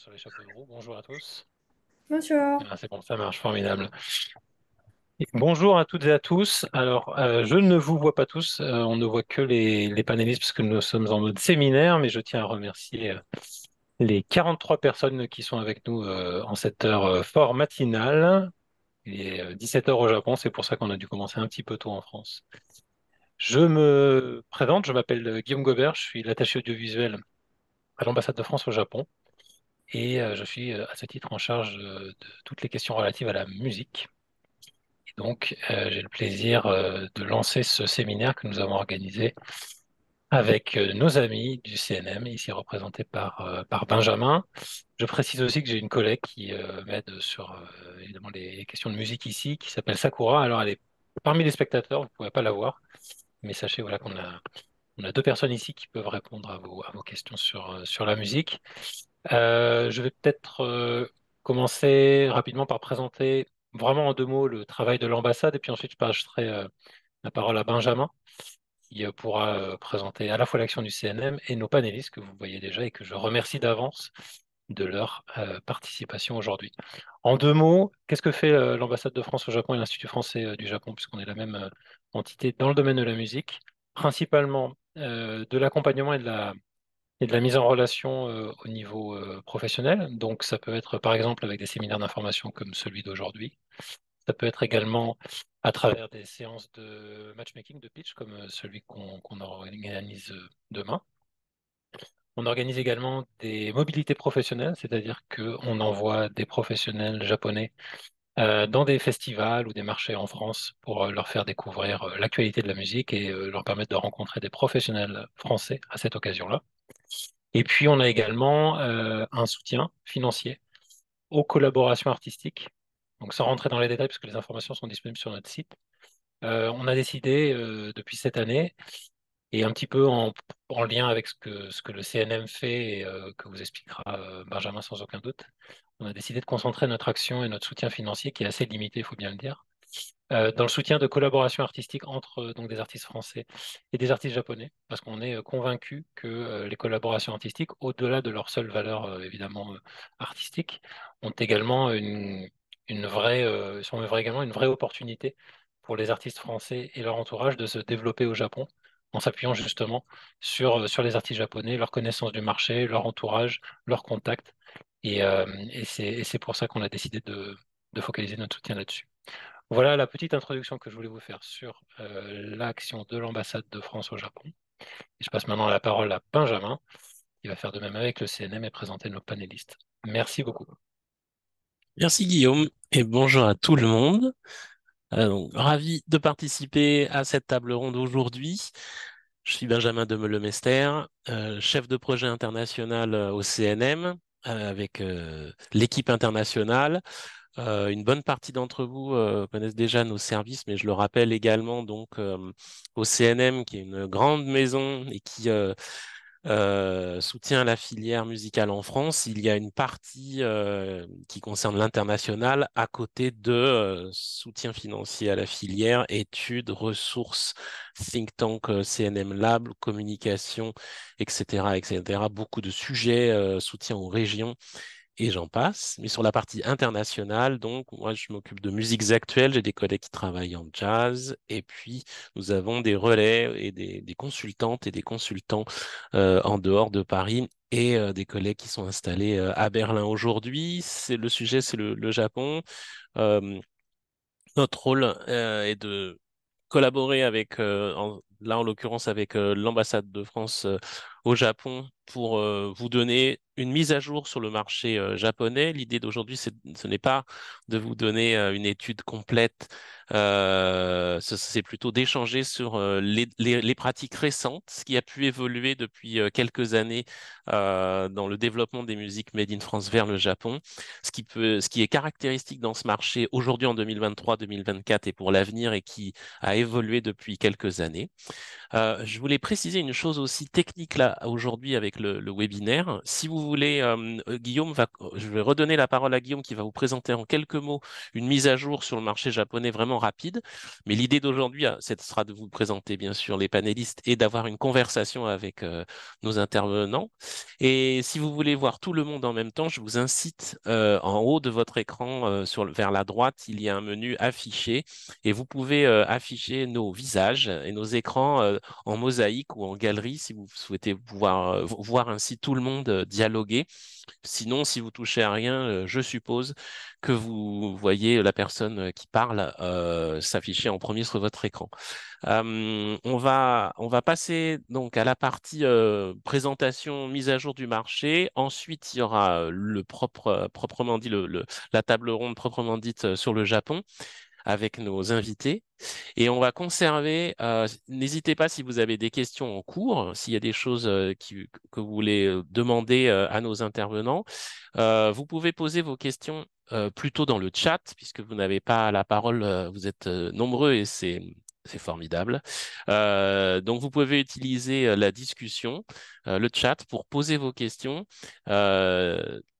sur les chapeaux de roue. Bonjour à tous. Bonjour. Ah, c'est bon, ça marche, formidable. Et bonjour à toutes et à tous. Alors, je ne vous vois pas tous, on ne voit que les panélistes parce que nous sommes en mode séminaire, mais je tiens à remercier les 43 personnes qui sont avec nous en cette heure fort matinale. Il est 17 heures au Japon, c'est pour ça qu'on a dû commencer un petit peu tôt en France. Je me présente, je m'appelle Guillaume Gobert, je suis l'attaché audiovisuel à l'ambassade de France au Japon. Et je suis à ce titre en charge de toutes les questions relatives à la musique. Et donc, j'ai le plaisir de lancer ce séminaire que nous avons organisé avec nos amis du CNM, ici représentés par Benjamin. Je précise aussi que j'ai une collègue qui m'aide sur évidemment les questions de musique ici, qui s'appelle Sakura. Alors, elle est parmi les spectateurs, vous ne pouvez pas la voir, mais sachez voilà, on a deux personnes ici qui peuvent répondre à vos questions sur la musique. Je vais peut-être commencer rapidement par présenter vraiment en deux mots le travail de l'ambassade et puis ensuite je passerai la parole à Benjamin qui pourra présenter à la fois l'action du CNM et nos panélistes que vous voyez déjà et que je remercie d'avance de leur participation aujourd'hui. En deux mots, qu'est-ce que fait l'ambassade de France au Japon et l'Institut français du Japon puisqu'on est la même entité dans le domaine de la musique, principalement de l'accompagnement et de la mise en relation au niveau professionnel. Donc, ça peut être par exemple avec des séminaires d'information comme celui d'aujourd'hui. Ça peut être également à travers des séances de matchmaking, de pitch, comme celui qu'on organise demain. On organise également des mobilités professionnelles, c'est-à-dire qu'on envoie des professionnels japonais dans des festivals ou des marchés en France pour leur faire découvrir l'actualité de la musique et leur permettre de rencontrer des professionnels français à cette occasion-là. Et puis, on a également un soutien financier aux collaborations artistiques. Donc, sans rentrer dans les détails, parce que les informations sont disponibles sur notre site, on a décidé depuis cette année, et un petit peu en lien avec ce que le CNM fait et que vous expliquera Benjamin sans aucun doute, on a décidé de concentrer notre action et notre soutien financier, qui est assez limité, il faut bien le dire, dans le soutien de collaborations artistiques entre donc des artistes français et des artistes japonais, parce qu'on est convaincu que les collaborations artistiques, au-delà de leur seule valeur évidemment artistique, ont également sont également une vraie opportunité pour les artistes français et leur entourage de se développer au Japon, en s'appuyant justement sur les artistes japonais, leur connaissance du marché, leur entourage, leurs contacts. Et c'est pour ça qu'on a décidé de focaliser notre soutien là-dessus. Voilà la petite introduction que je voulais vous faire sur l'action de l'ambassade de France au Japon. Et je passe maintenant la parole à Benjamin, qui va faire de même avec le CNM et présenter nos panélistes. Merci beaucoup. Merci Guillaume et bonjour à tout le monde. Ravi de participer à cette table ronde aujourd'hui. Je suis Benjamin Demelemester, chef de projet international au CNM avec l'équipe internationale. Une bonne partie d'entre vous connaissent déjà nos services, mais je le rappelle également donc au CNM, qui est une grande maison et qui soutient la filière musicale en France. Il y a une partie qui concerne l'international à côté de soutien financier à la filière, études, ressources, think tank, CNM Lab, communication, etc., etc. Beaucoup de sujets, soutien aux régions et j'en passe. Mais sur la partie internationale, donc, moi, je m'occupe de musiques actuelles. J'ai des collègues qui travaillent en jazz. Et puis, nous avons des relais et des consultantes et des consultants en dehors de Paris et des collègues qui sont installés à Berlin aujourd'hui. Le sujet, c'est le Japon. Euh, Notre rôle est de collaborer avec, là en l'occurrence avec l'ambassade de France au Japon pour vous donner une mise à jour sur le marché japonais. L'idée d'aujourd'hui, ce n'est pas de vous donner une étude complète, c'est plutôt d'échanger sur les pratiques récentes, ce qui a pu évoluer depuis quelques années dans le développement des musiques made in France vers le Japon. Ce qui est caractéristique dans ce marché aujourd'hui en 2023, 2024 et pour l'avenir et qui a évolué depuis quelques années. Je voulais préciser une chose aussi technique là aujourd'hui avec le webinaire. Si vous voulez, je vais redonner la parole à Guillaume qui va vous présenter en quelques mots une mise à jour sur le marché japonais vraiment rapide. Mais l'idée d'aujourd'hui, ce sera de vous présenter bien sûr les panélistes et d'avoir une conversation avec nos intervenants. Et si vous voulez voir tout le monde en même temps, je vous incite en haut de votre écran, vers la droite, il y a un menu affiché et vous pouvez afficher nos visages et nos écrans en mosaïque ou en galerie si vous souhaitez pouvoir voir ainsi tout le monde dialoguer. Sinon, si vous touchez à rien, je suppose que vous voyez la personne qui parle s'afficher en premier sur votre écran. On va passer donc à la partie présentation, mise à jour du marché. Ensuite, il y aura proprement dit la table ronde proprement dite sur le Japon avec nos invités. Et on va conserver, n'hésitez pas si vous avez des questions en cours, s'il y a des choses que vous voulez demander à nos intervenants, vous pouvez poser vos questions plutôt dans le chat, puisque vous n'avez pas la parole, vous êtes nombreux et c'est formidable. Donc, vous pouvez utiliser la discussion, le chat pour poser vos questions.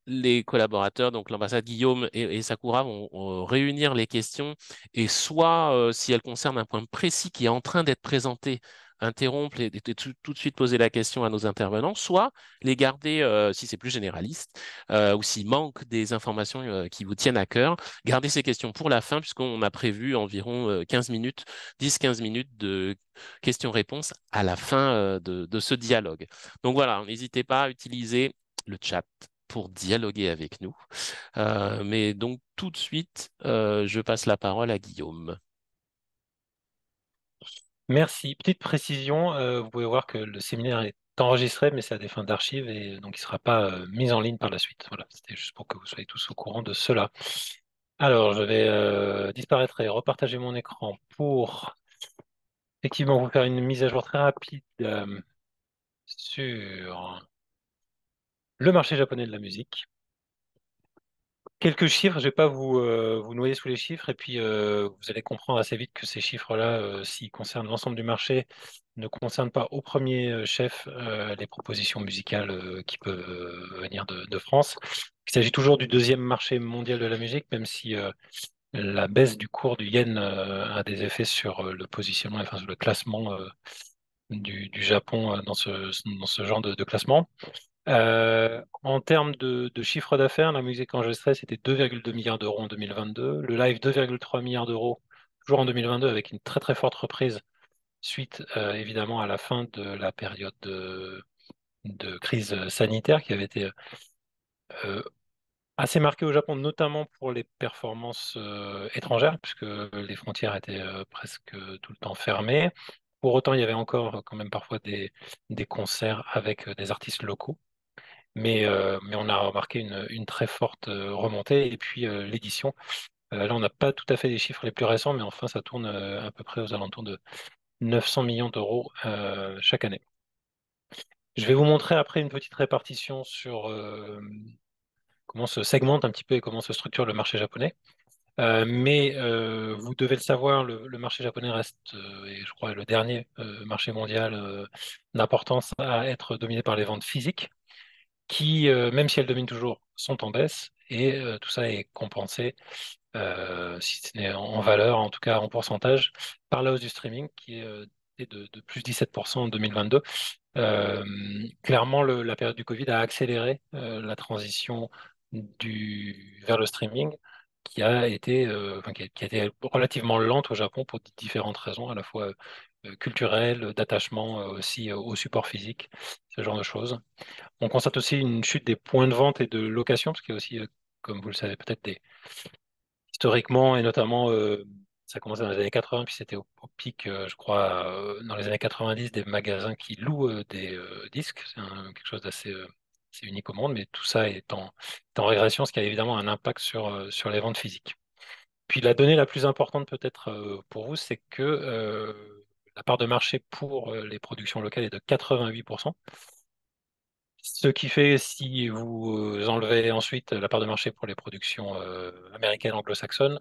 Les collaborateurs, donc l'ambassade Guillaume et Sakura vont réunir les questions et soit, si elles concernent un point précis qui est en train d'être présenté, interrompre et tout de suite poser la question à nos intervenants, soit les garder, si c'est plus généraliste, ou s'il manque des informations qui vous tiennent à cœur, garder ces questions pour la fin, puisqu'on a prévu environ 15 minutes, 10-15 minutes de questions-réponses à la fin de ce dialogue. Donc voilà, n'hésitez pas à utiliser le chat pour dialoguer avec nous. Mais donc tout de suite, je passe la parole à Guillaume. Merci. Petite précision, vous pouvez voir que le séminaire est enregistré, mais c'est à des fins d'archives et donc il ne sera pas mis en ligne par la suite. Voilà, c'était juste pour que vous soyez tous au courant de cela. Alors, je vais disparaître et repartager mon écran pour effectivement vous faire une mise à jour très rapide sur le marché japonais de la musique. Quelques chiffres, je ne vais pas vous noyer sous les chiffres, et puis vous allez comprendre assez vite que ces chiffres-là, s'ils concernent l'ensemble du marché, ne concernent pas au premier chef les propositions musicales qui peuvent venir de France. Il s'agit toujours du deuxième marché mondial de la musique, même si la baisse du cours du yen a des effets sur le positionnement, enfin sur le classement du Japon dans ce genre de classement. En termes de chiffre d'affaires, la musique enregistrée, c'était 2,2 milliards d'euros en 2022. Le live, 2,3 milliards d'euros, toujours en 2022, avec une très très forte reprise suite évidemment à la fin de la période de crise sanitaire qui avait été euh, assez marquée au Japon, notamment pour les performances étrangères, puisque les frontières étaient presque tout le temps fermées. Pour autant, il y avait encore quand même parfois des concerts avec des artistes locaux. Mais on a remarqué une très forte remontée. Et puis l'édition, là on n'a pas tout à fait les chiffres les plus récents, mais enfin ça tourne à peu près aux alentours de 900 millions d'euros chaque année. Je vais vous montrer après une petite répartition sur comment se segmente un petit peu et comment se structure le marché japonais. Mais vous devez le savoir, le marché japonais reste, et je crois, le dernier marché mondial d'importance à être dominé par les ventes physiques qui, même si elles dominent toujours, sont en baisse et tout ça est compensé, si ce n'est en valeur, en tout cas en pourcentage, par la hausse du streaming qui est de plus 17% en 2022. Euh, Clairement, la période du Covid a accéléré la transition vers le streaming qui a été relativement lente au Japon pour différentes raisons, à la fois culturelles, d'attachement aussi au support physique, ce genre de choses. On constate aussi une chute des points de vente et de location, parce qu'il y a aussi, comme vous le savez peut-être, historiquement, et notamment, ça a commencé dans les années 80, puis c'était au pic, je crois, dans les années 90, des magasins qui louent des disques. C'est quelque chose d'assez assez unique au monde, mais tout ça est en régression, ce qui a évidemment un impact sur les ventes physiques. Puis la donnée la plus importante peut-être pour vous, c'est que la part de marché pour les productions locales est de 88%. Ce qui fait, si vous enlevez ensuite la part de marché pour les productions américaines anglo-saxonnes,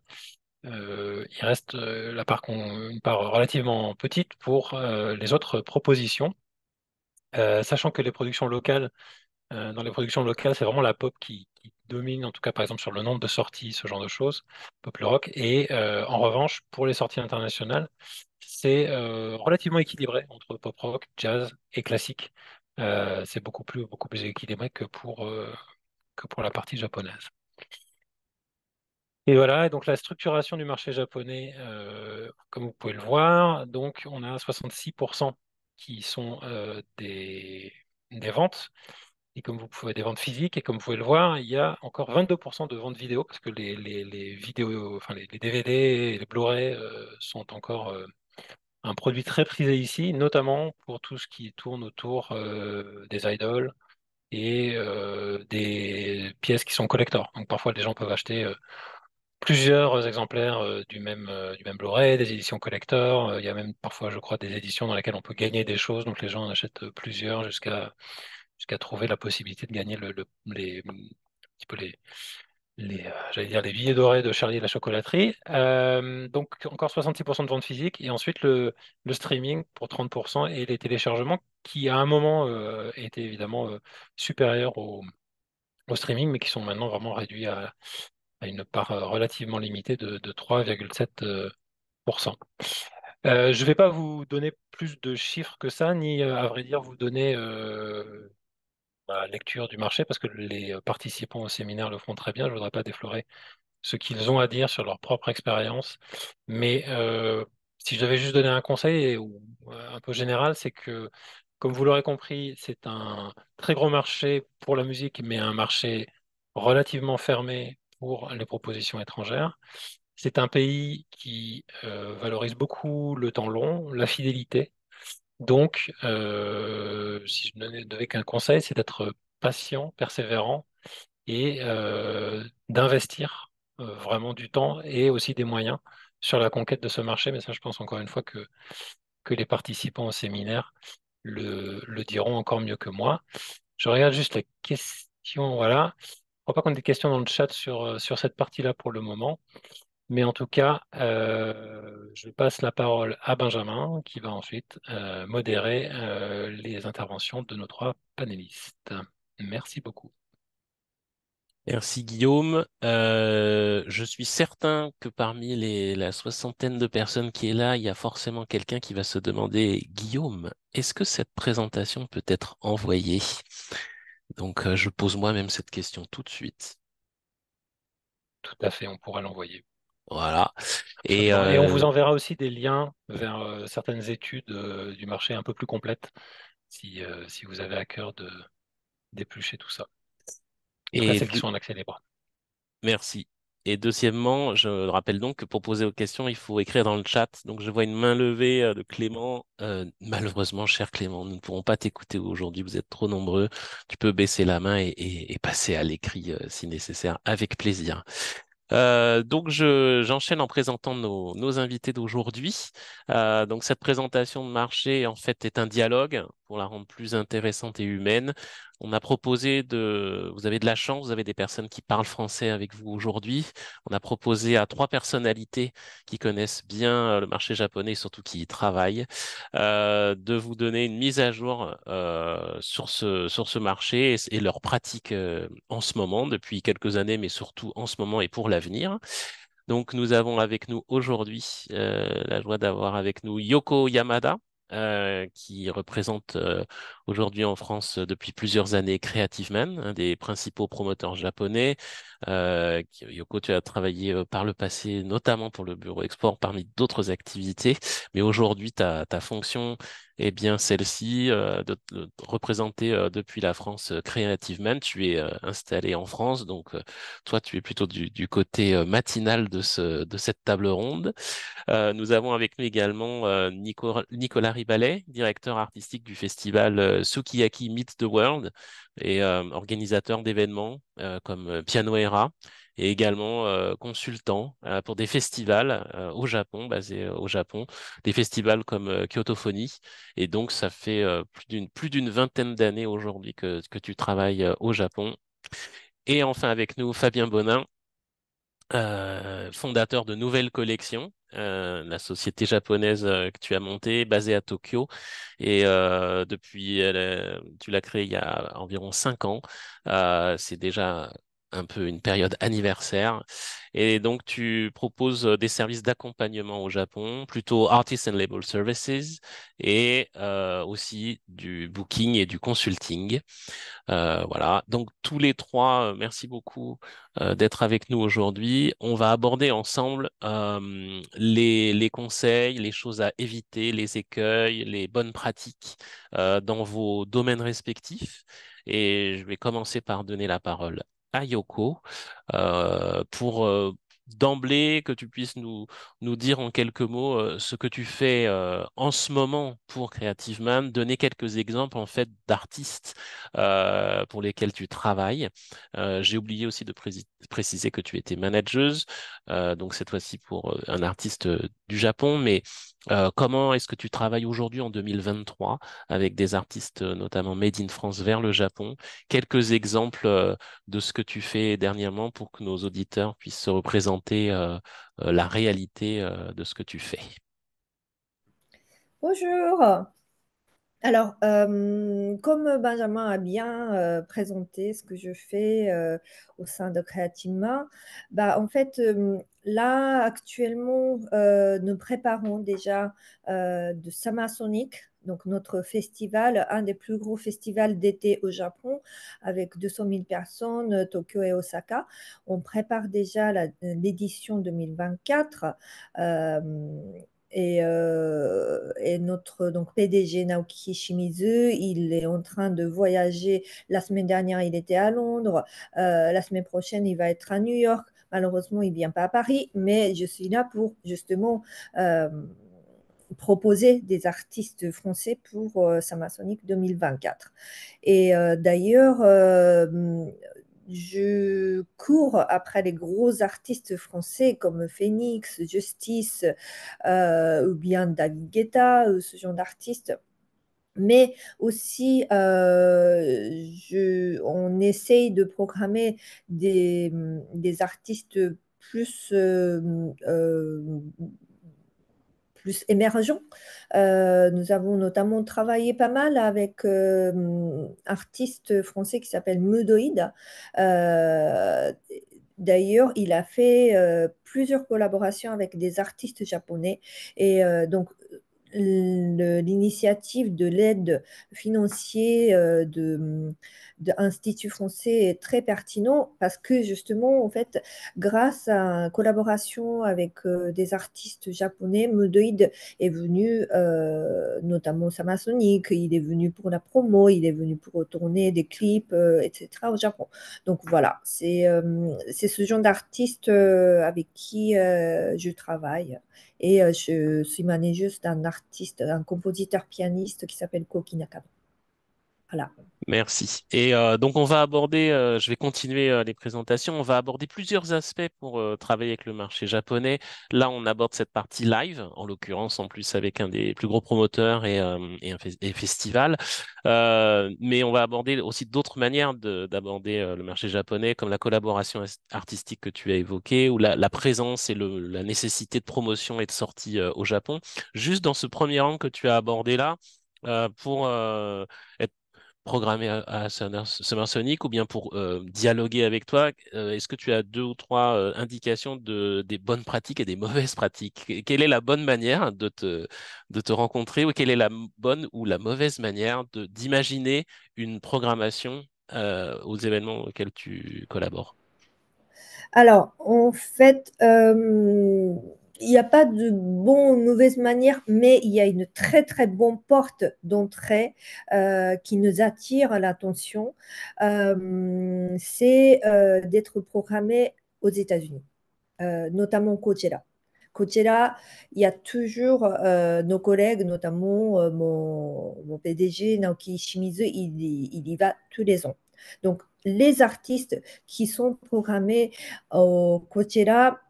il reste une part relativement petite pour les autres propositions. Sachant que dans les productions locales, c'est vraiment la pop qui domine, en tout cas par exemple sur le nombre de sorties, ce genre de choses, pop le rock. Et en revanche, pour les sorties internationales, c'est relativement équilibré entre pop rock, jazz et classique. C'est beaucoup plus équilibré que pour la partie japonaise. Et voilà, et donc la structuration du marché japonais, comme vous pouvez le voir, donc on a 66% qui sont des ventes, et comme vous pouvez des ventes physiques, et comme vous pouvez le voir, il y a encore 22% de ventes vidéo, parce que les vidéos, enfin les DVD et les Blu-ray sont encore un produit très prisé ici, notamment pour tout ce qui tourne autour des idoles et des pièces qui sont collector. Donc parfois les gens peuvent acheter plusieurs exemplaires du même Blu-ray, des éditions collector. Il y a même parfois, je crois, des éditions dans lesquelles on peut gagner des choses. Donc les gens en achètent plusieurs jusqu'à trouver la possibilité de gagner un petit peu j'allais dire les billets dorés de Charlie et la chocolaterie. Donc encore 66% de ventes physiques et ensuite le streaming pour 30% et les téléchargements qui à un moment étaient évidemment supérieurs au streaming mais qui sont maintenant vraiment réduits à une part relativement limitée de 3,7%. Je ne vais pas vous donner plus de chiffres que ça, ni à vrai dire vous donner ma lecture du marché, parce que les participants au séminaire le font très bien. Je ne voudrais pas déflorer ce qu'ils ont à dire sur leur propre expérience. Mais si je devais juste donner un conseil un peu général, c'est que, comme vous l'aurez compris, c'est un très gros marché pour la musique, mais un marché relativement fermé pour les propositions étrangères. C'est un pays qui valorise beaucoup le temps long, la fidélité. Donc, si je ne devais qu'un conseil, c'est d'être patient, persévérant et d'investir vraiment du temps et aussi des moyens sur la conquête de ce marché. Mais ça, je pense encore une fois que les participants au séminaire le diront encore mieux que moi. Je regarde juste les questions. Voilà. Je ne crois pas qu'on ait des questions dans le chat sur cette partie-là pour le moment. Mais en tout cas, je passe la parole à Benjamin qui va ensuite modérer les interventions de nos trois panélistes. Merci beaucoup. Merci Guillaume. Je suis certain que parmi la soixantaine de personnes qui est là, il y a forcément quelqu'un qui va se demander, Guillaume, est-ce que cette présentation peut être envoyée? Donc, je pose moi-même cette question tout de suite. Tout à fait, on pourra l'envoyer. Voilà. Et Absolument. Et on vous enverra aussi des liens vers certaines études du marché un peu plus complètes si vous avez à cœur d'éplucher tout ça. En tout cas, et celles qui de- sont en accès libre. Merci. Et deuxièmement, je rappelle donc que pour poser aux questions, il faut écrire dans le chat. Donc, je vois une main levée de Clément. Malheureusement, cher Clément, nous ne pourrons pas t'écouter aujourd'hui. Vous êtes trop nombreux. Tu peux baisser la main et passer à l'écrit si nécessaire, avec plaisir. Donc j'enchaîne en présentant nos invités d'aujourd'hui. Donc cette présentation de marché en fait est un dialogue pour la rendre plus intéressante et humaine. On a proposé vous avez de la chance, vous avez des personnes qui parlent français avec vous aujourd'hui. On a proposé à trois personnalités qui connaissent bien le marché japonais et surtout qui y travaillent, de vous donner une mise à jour sur ce marché et leurs pratiques en ce moment, depuis quelques années, mais surtout en ce moment et pour l'avenir. Donc, nous avons avec nous aujourd'hui la joie d'avoir avec nous Yoko Yamada, qui représente aujourd'hui en France depuis plusieurs années Creative Man, un des principaux promoteurs japonais. Yoko, tu as travaillé par le passé, notamment pour le Bureau Export, parmi d'autres activités, mais aujourd'hui, ta fonction est bien celle-ci, de représenter depuis la France Creative Man. Tu es installé en France, donc toi, tu es plutôt du côté matinal de cette table ronde. Nous avons avec nous également Nicolas Ribalet, directeur artistique du festival Sukiyaki Meet the World et organisateur d'événements comme Piano Era et également consultant pour des festivals au Japon, basés au Japon, des festivals comme Kyotophonie. Et donc, ça fait plus d'une vingtaine d'années aujourd'hui que tu travailles au Japon. Et enfin avec nous, Fabien Bonin, fondateur de Nouvelles Collections. la société japonaise que tu as montée, basée à Tokyo. Et depuis, tu l'as créée il y a environ 5 ans. C'est déjà un peu une période anniversaire. Et donc, tu proposes des services d'accompagnement au Japon, plutôt Artist and Label Services, et aussi du booking et du consulting. Voilà. Donc tous les trois, merci beaucoup d'être avec nous aujourd'hui. On va aborder ensemble les conseils, les choses à éviter, les écueils, les bonnes pratiques dans vos domaines respectifs. Et je vais commencer par donner la parole à Yoko pour d'emblée que tu puisses nous dire en quelques mots ce que tu fais en ce moment pour Creative Man, donner quelques exemples en fait d'artistes pour lesquels tu travailles. J'ai oublié aussi de préciser que tu étais manageuse, donc cette fois-ci pour un artiste du Japon, mais comment est-ce que tu travailles aujourd'hui en 2023 avec des artistes notamment made in France vers le Japon? Quelques exemples de ce que tu fais dernièrement pour que nos auditeurs puissent se représenter la réalité de ce que tu fais. Bonjour. Alors, comme Benjamin a bien présenté ce que je fais au sein de Creatima, bah, en fait, là, actuellement, nous préparons déjà de Summer Sonic, donc notre festival, un des plus gros festivals d'été au Japon, avec 200 000 personnes, Tokyo et Osaka. On prépare déjà l'édition 2024. euh, et notre donc, PDG Naoki Shimizu, il est en train de voyager. La semaine dernière, il était à Londres. La semaine prochaine, il va être à New York. Malheureusement, il ne vient pas à Paris, mais je suis là pour justement euh, proposer des artistes français pour Samasonic 2024. Et d'ailleurs, je cours après les gros artistes français comme Phoenix, Justice ou bien David Guetta, ce genre d'artistes. Mais aussi, on essaye de programmer des artistes plus, plus émergents. Nous avons notamment travaillé pas mal avec un artiste français qui s'appelle Mudoïd. Euh, D'ailleurs, il a fait plusieurs collaborations avec des artistes japonais. Et donc, l'initiative de l'aide financière de l'Institut français est très pertinent parce que justement, en fait, grâce à une collaboration avec des artistes japonais, Mudoid est venu, notamment Samasonic, il est venu pour la promo, il est venu pour tourner des clips, etc. au Japon. Donc voilà, c'est ce genre d'artiste avec qui je travaille. Et je suis manageuse d'un artiste, un compositeur pianiste qui s'appelle Koki Nakano. Voilà. Merci. Et donc on va aborder, je vais continuer les présentations, on va aborder plusieurs aspects pour travailler avec le marché japonais. Là, on aborde cette partie live, en l'occurrence en plus avec un des plus gros promoteurs et festival. Mais on va aborder aussi d'autres manières d'aborder le marché japonais, comme la collaboration artistique que tu as évoquée, ou la présence et la nécessité de promotion et de sortie au Japon. Juste dans ce premier angle que tu as abordé là, pour être programmé à Summer Sonic ou bien pour dialoguer avec toi, est-ce que tu as deux ou trois indications des bonnes pratiques et des mauvaises pratiques? Quelle est la bonne manière de te rencontrer ou quelle est la bonne ou la mauvaise manière d'imaginer une programmation aux événements auxquels tu collabores? Alors, en fait, il n'y a pas de bon ou mauvaise manière, mais il y a une très très bonne porte d'entrée qui nous attire l'attention. C'est d'être programmé aux États-Unis, notamment Coachella. Coachella, il y a toujours nos collègues, notamment mon PDG Naoki Shimizu, il y va tous les ans. Donc, les artistes qui sont programmés au Coachella,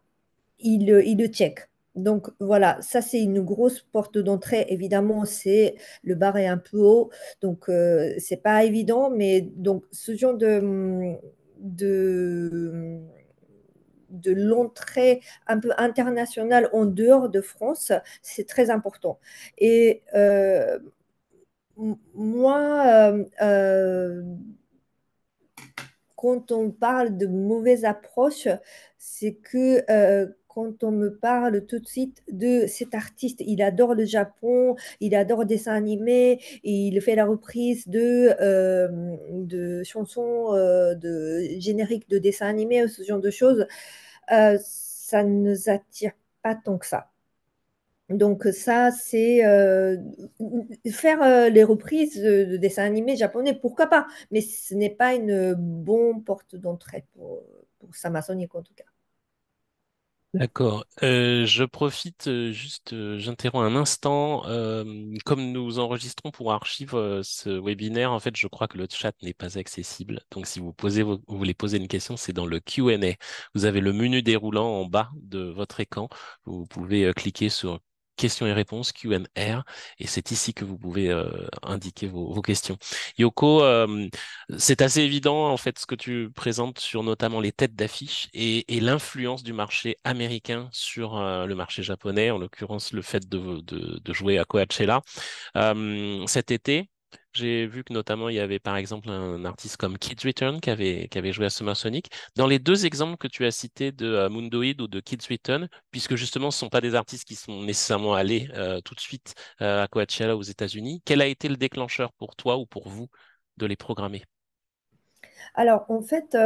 ils le checkent. Donc voilà, ça c'est une grosse porte d'entrée. Évidemment, c'est le bar est un peu haut, donc c'est pas évident. Mais donc ce genre de de l'entrée un peu internationale en dehors de France, c'est très important. Et moi, quand on parle de mauvaise approche, c'est que quand on me parle tout de suite de cet artiste, il adore le Japon, il adore le dessin animé, il fait la reprise de chansons, de génériques de dessins animés, ce genre de choses, ça ne nous attire pas tant que ça. Donc ça, c'est faire les reprises de dessins animés japonais, pourquoi pas, mais ce n'est pas une bonne porte d'entrée pour Samasonic en tout cas. D'accord. Je profite juste, j'interromps un instant. Comme nous enregistrons pour Archive ce webinaire, en fait, je crois que le chat n'est pas accessible. Donc, si vous voulez poser une question, c'est dans le Q&A. Vous avez le menu déroulant en bas de votre écran. Vous pouvez cliquer sur questions et réponses, Q&A, et c'est ici que vous pouvez indiquer vos questions. Yoko, c'est assez évident, en fait, ce que tu présentes sur notamment les têtes d'affiche et l'influence du marché américain sur le marché japonais, en l'occurrence le fait de jouer à Coachella. Cet été, j'ai vu que notamment il y avait par exemple un artiste comme Kids Return qui avait joué à Summer Sonic. Dans les deux exemples que tu as cités de Mundoid ou de Kids Return, puisque justement ce ne sont pas des artistes qui sont nécessairement allés tout de suite à Coachella aux États-Unis, quel a été le déclencheur pour toi ou pour vous de les programmer? Alors en fait,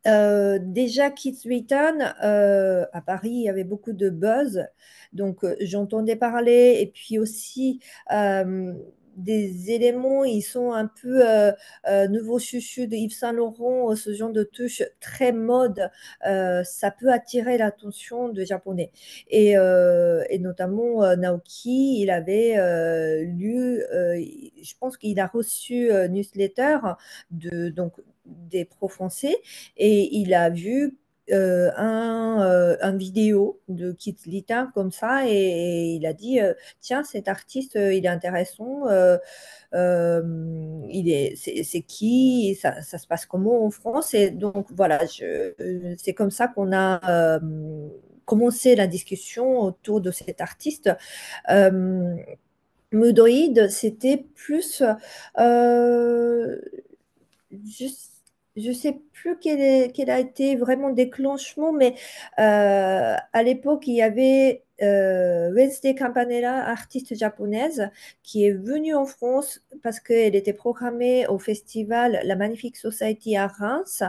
déjà Kids Return, à Paris, il y avait beaucoup de buzz, donc j'entendais parler, et puis aussi euh, des éléments, ils sont un peu nouveau chuchu de Yves Saint Laurent, ce genre de touche très mode, ça peut attirer l'attention des Japonais. Et notamment Naoki, il avait lu, je pense qu'il a reçu newsletter donc des pros français et il a vu un vidéo de Kit Lita comme ça et il a dit tiens, cet artiste il est intéressant, c'est qui, ça se passe comment en France, et donc voilà, c'est comme ça qu'on a commencé la discussion autour de cet artiste. euh, Mudoïd, c'était plus je je sais plus quel a été vraiment le déclenchement, mais à l'époque, il y avait Wednesday Campanella, artiste japonaise, qui est venue en France parce qu'elle était programmée au festival La Magnifique Society à Reims.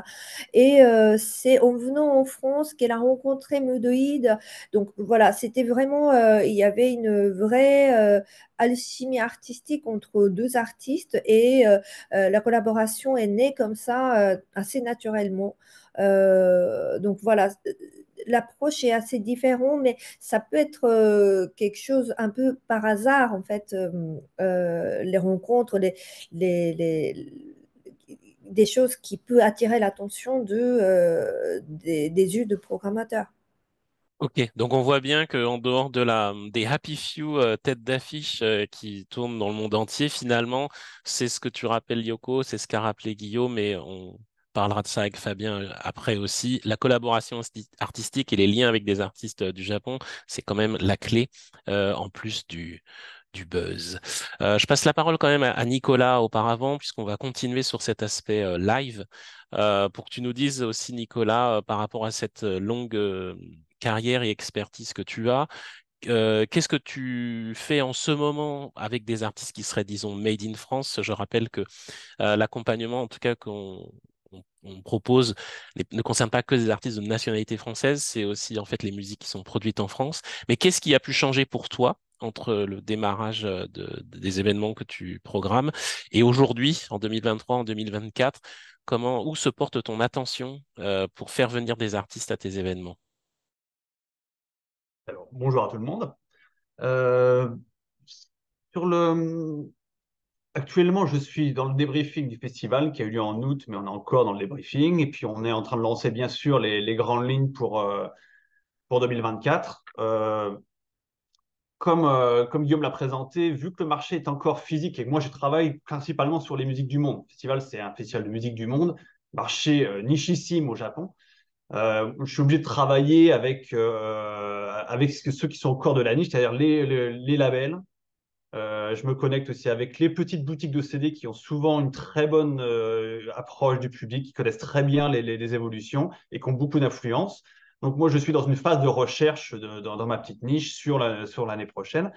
Et c'est en venant en France qu'elle a rencontré Mudoïd. Donc voilà, c'était vraiment, il y avait une vraie alchimie artistique entre deux artistes et la collaboration est née comme ça, assez naturellement. Donc voilà, l'approche est assez différente, mais ça peut être quelque chose un peu par hasard, en fait, les rencontres, des choses qui peuvent attirer l'attention des yeux de programmateurs. Ok, donc on voit bien qu'en dehors des Happy Few têtes d'affiche qui tournent dans le monde entier, finalement, c'est ce que tu rappelles Yoko, c'est ce qu'a rappelé Guillaume, et on parlera de ça avec Fabien après aussi. La collaboration artistique et les liens avec des artistes du Japon, c'est quand même la clé en plus du buzz. Je passe la parole quand même à Nicolas auparavant, puisqu'on va continuer sur cet aspect live. Pour que tu nous dises aussi, Nicolas, par rapport à cette longue carrière et expertise que tu as, qu'est-ce que tu fais en ce moment avec des artistes qui seraient, disons, made in France? Je rappelle que l'accompagnement, en tout cas, on propose, ne concerne pas que des artistes de nationalité française, c'est aussi en fait les musiques qui sont produites en France. Mais qu'est-ce qui a pu changer pour toi entre le démarrage des événements que tu programmes et aujourd'hui, en 2023, en 2024, où se porte ton attention pour faire venir des artistes à tes événements? Alors, bonjour à tout le monde. Euh, sur le... Actuellement, je suis dans le débriefing du festival qui a eu lieu en août, mais on est encore dans le débriefing. Et puis, on est en train de lancer, bien sûr, les grandes lignes pour 2024. Comme Guillaume l'a présenté, vu que le marché est encore physique et que moi, je travaille principalement sur les musiques du monde. Le festival, c'est un festival de musique du monde, marché nichissime au Japon. Je suis obligé de travailler avec ceux qui sont au corps de la niche, c'est-à-dire les labels. Je me connecte aussi avec les petites boutiques de CD qui ont souvent une très bonne approche du public, qui connaissent très bien les évolutions et qui ont beaucoup d'influence. Donc moi, je suis dans une phase de recherche dans ma petite niche sur l'année prochaine.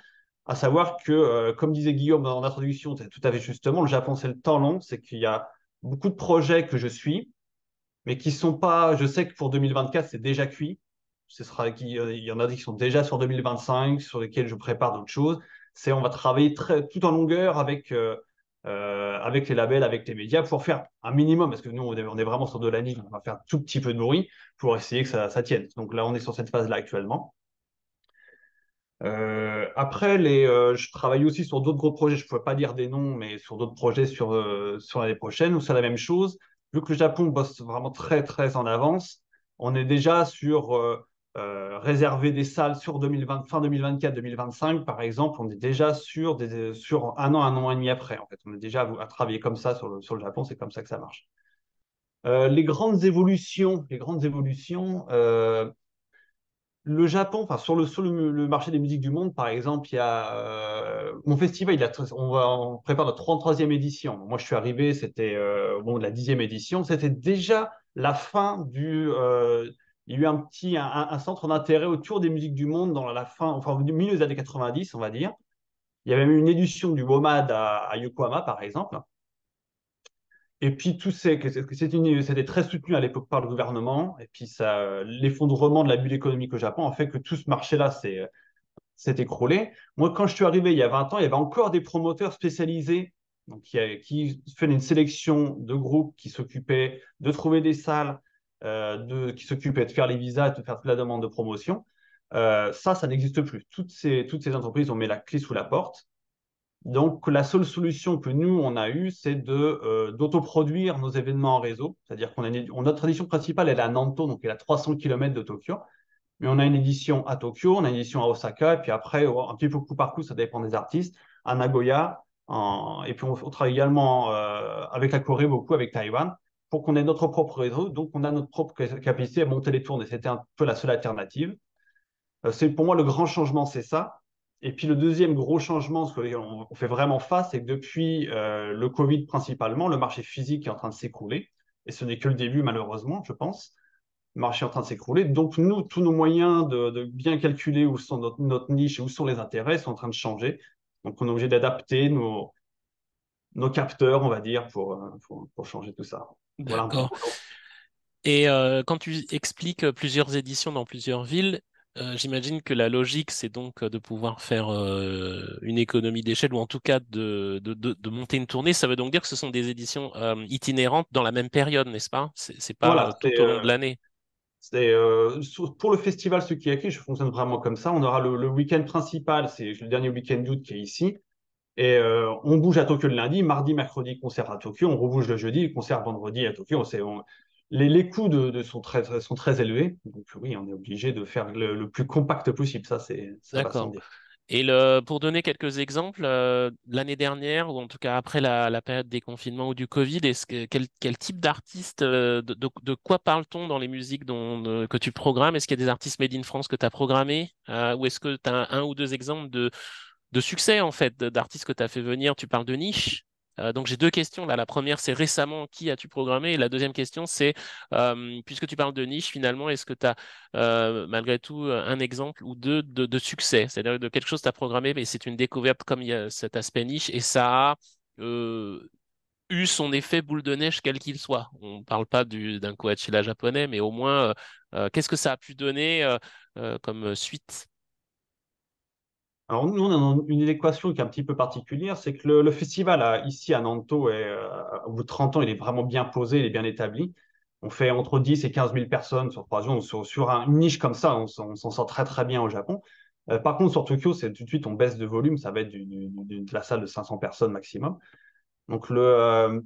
À savoir que, comme disait Guillaume dans l'introduction, c'est tout à fait justement, le Japon, c'est le temps long, c'est qu'il y a beaucoup de projets que je suis, mais qui sont pas, je sais que pour 2024, c'est déjà cuit. Il y en a qui sont déjà sur 2025, sur lesquels je prépare d'autres choses. On va travailler tout en longueur avec les labels, avec les médias pour faire un minimum, parce que nous, on est vraiment sur de la niche, on va faire un tout petit peu de bruit pour essayer que ça tienne. Donc là, on est sur cette phase-là actuellement. Après, je travaille aussi sur d'autres gros projets. Je ne pourrais pas dire des noms, mais sur d'autres projets sur l'année prochaine où c'est la même chose. Vu que le Japon bosse vraiment très, très en avance, on est déjà sur réserver des salles sur 2020, fin 2024-2025, par exemple. On est déjà sur un an et demi après. En fait, on est déjà à travailler comme ça sur le Japon. C'est comme ça que ça marche. Les grandes évolutions, le Japon, enfin sur le marché des musiques du monde, par exemple, il y a mon festival, on prépare notre 33e édition. Moi, je suis arrivé, c'était la 10e édition. C'était déjà la fin il y a eu un centre d'intérêt autour des musiques du monde dans la fin, enfin, au milieu des années 90, on va dire. Il y avait même une édition du WOMAD à Yokohama, par exemple. Et puis, c'était très soutenu à l'époque par le gouvernement. Et puis, l'effondrement de la bulle économique au Japon a fait que tout ce marché-là s'est écroulé. Moi, quand je suis arrivé il y a 20 ans, il y avait encore des promoteurs spécialisés donc, qui faisaient une sélection de groupes qui s'occupaient de trouver des salles, qui s'occupaient de faire les visas, de faire toute la demande de promotion. Ça n'existe plus. Toutes ces entreprises ont mis la clé sous la porte. Donc, la seule solution que nous, on a eue, c'est d'autoproduire nos événements en réseau. C'est-à-dire notre édition principale, elle est à Nanto, donc elle est à 300 km de Tokyo. Mais on a une édition à Tokyo, on a une édition à Osaka, et puis après, un petit peu coup par coup, ça dépend des artistes, à Nagoya. Et puis, on travaille également avec la Corée, beaucoup avec Taïwan, pour qu'on ait notre propre réseau. Donc, on a notre propre capacité à monter les tournées. C'était un peu la seule alternative. Pour moi, le grand changement, c'est ça. Et puis le deuxième gros changement, sur lequel on fait vraiment face, c'est que depuis le Covid principalement, le marché physique est en train de s'écrouler. Et ce n'est que le début, malheureusement, je pense. Le marché est en train de s'écrouler. Donc nous, tous nos moyens de bien calculer où sont notre niche et où sont les intérêts sont en train de changer. Donc on est obligé d'adapter nos capteurs, on va dire, pour changer tout ça. Voilà un peu. D'accord. Et quand tu expliques plusieurs éditions dans plusieurs villes, j'imagine que la logique, c'est donc de pouvoir faire une économie d'échelle ou en tout cas de monter une tournée. Ça veut donc dire que ce sont des éditions itinérantes dans la même période, n'est-ce pas? C'est pas Voilà, tout au long de l'année. pour le festival, ce qui est écrit, je fonctionne vraiment comme ça. On aura le week-end principal, c'est le dernier week-end d'août qui est ici. Et on bouge à Tokyo le lundi, mardi, mercredi, concert à Tokyo, on rebouge le jeudi, concert vendredi à Tokyo. Les coûts sont très élevés, donc oui, on est obligé de faire le plus compact possible. Ça va sans D'accord. dire. Et pour donner quelques exemples, l'année dernière, ou en tout cas après la période des confinements ou du Covid, quel type d'artiste, de quoi parle-t-on dans les musiques que tu programmes? Est-ce qu'il y a des artistes made in France que tu as programmés? Ou est-ce que tu as un ou deux exemples de succès, en fait, d'artistes que tu as fait venir? Tu parles de niche. Donc j'ai deux questions là. La première, c'est récemment, qui as-tu programmé? Et la deuxième question, c'est, puisque tu parles de niche, finalement, est-ce que tu as malgré tout un exemple ou deux de succès? C'est-à-dire de quelque chose que tu as programmé, mais c'est une découverte comme il y a cet aspect niche et ça a eu son effet boule de neige, quel qu'il soit. On ne parle pas d'un Coachella japonais, mais au moins, qu'est-ce que ça a pu donner comme suite? Alors nous, on a une équation qui est un petit peu particulière, c'est que le festival ici à Nanto, au bout de 30 ans, il est vraiment bien posé, il est bien établi. On fait entre 10 et 15 000 personnes sur 3 jours. Sur une niche comme ça, on s'en sort très très bien au Japon. Par contre, sur Tokyo, c'est tout de suite, on baisse de volume, ça va être de la salle de 500 personnes maximum. Donc euh,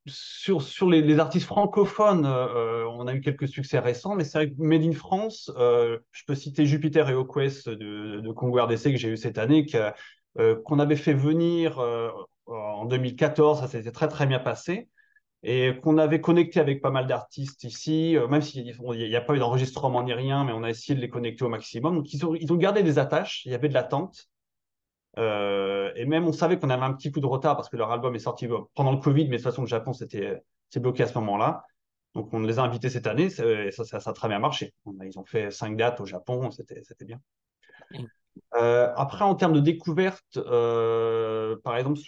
sur les artistes francophones, on a eu quelques succès récents, mais c'est vrai que Made in France, je peux citer Jupiter et Oquest de Congo RDC que j'ai eu cette année, qu'on avait fait venir en 2014, ça s'était très très bien passé. et qu'on avait connecté avec pas mal d'artistes ici, même s'il n'y a pas eu d'enregistrement ni rien, mais on a essayé de les connecter au maximum. Donc, ils ont gardé des attaches, il y avait de l'attente. Et même, on savait qu'on avait un petit coup de retard parce que leur album est sorti pendant le Covid, mais de toute façon, le Japon, c'est bloqué à ce moment-là. Donc, on les a invités cette année, et ça a très bien marché. Ils ont fait 5 dates au Japon, c'était bien. Après, en termes de découverte, par exemple,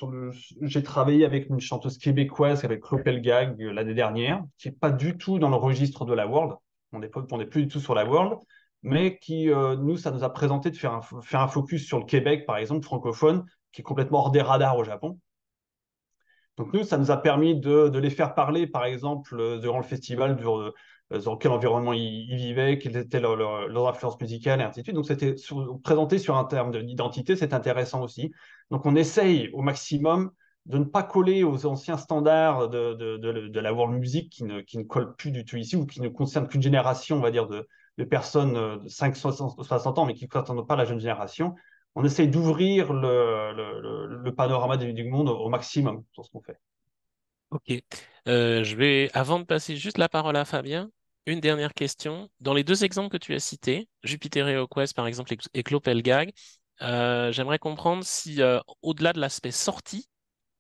j'ai travaillé avec une chanteuse québécoise, avec Clopelgag, l'année dernière, qui n'est pas du tout dans le registre de la World. On n'est plus du tout sur la World, mais qui, nous, ça nous a présenté de faire un focus sur le Québec, par exemple, francophone, qui est complètement hors des radars au Japon. Donc nous, ça nous a permis de les faire parler, par exemple, durant le festival, dans quel environnement ils vivaient, quelle était leur influence musicale, et ainsi de suite. Donc c'était présenté sur un terme d'identité, c'est intéressant aussi. Donc on essaye au maximum de ne pas coller aux anciens standards de la world music qui ne collent plus du tout ici ou qui ne concernent qu'une génération, on va dire, de personnes de 5, 60 ans, mais qui ne concernent pas la jeune génération. On essaye d'ouvrir le panorama du monde au maximum sur ce qu'on fait. Ok. Avant de passer juste la parole à Fabien, une dernière question. Dans les deux exemples que tu as cités, Jupiter et Quest par exemple et Clopelgag, j'aimerais comprendre si, au-delà de l'aspect sortie,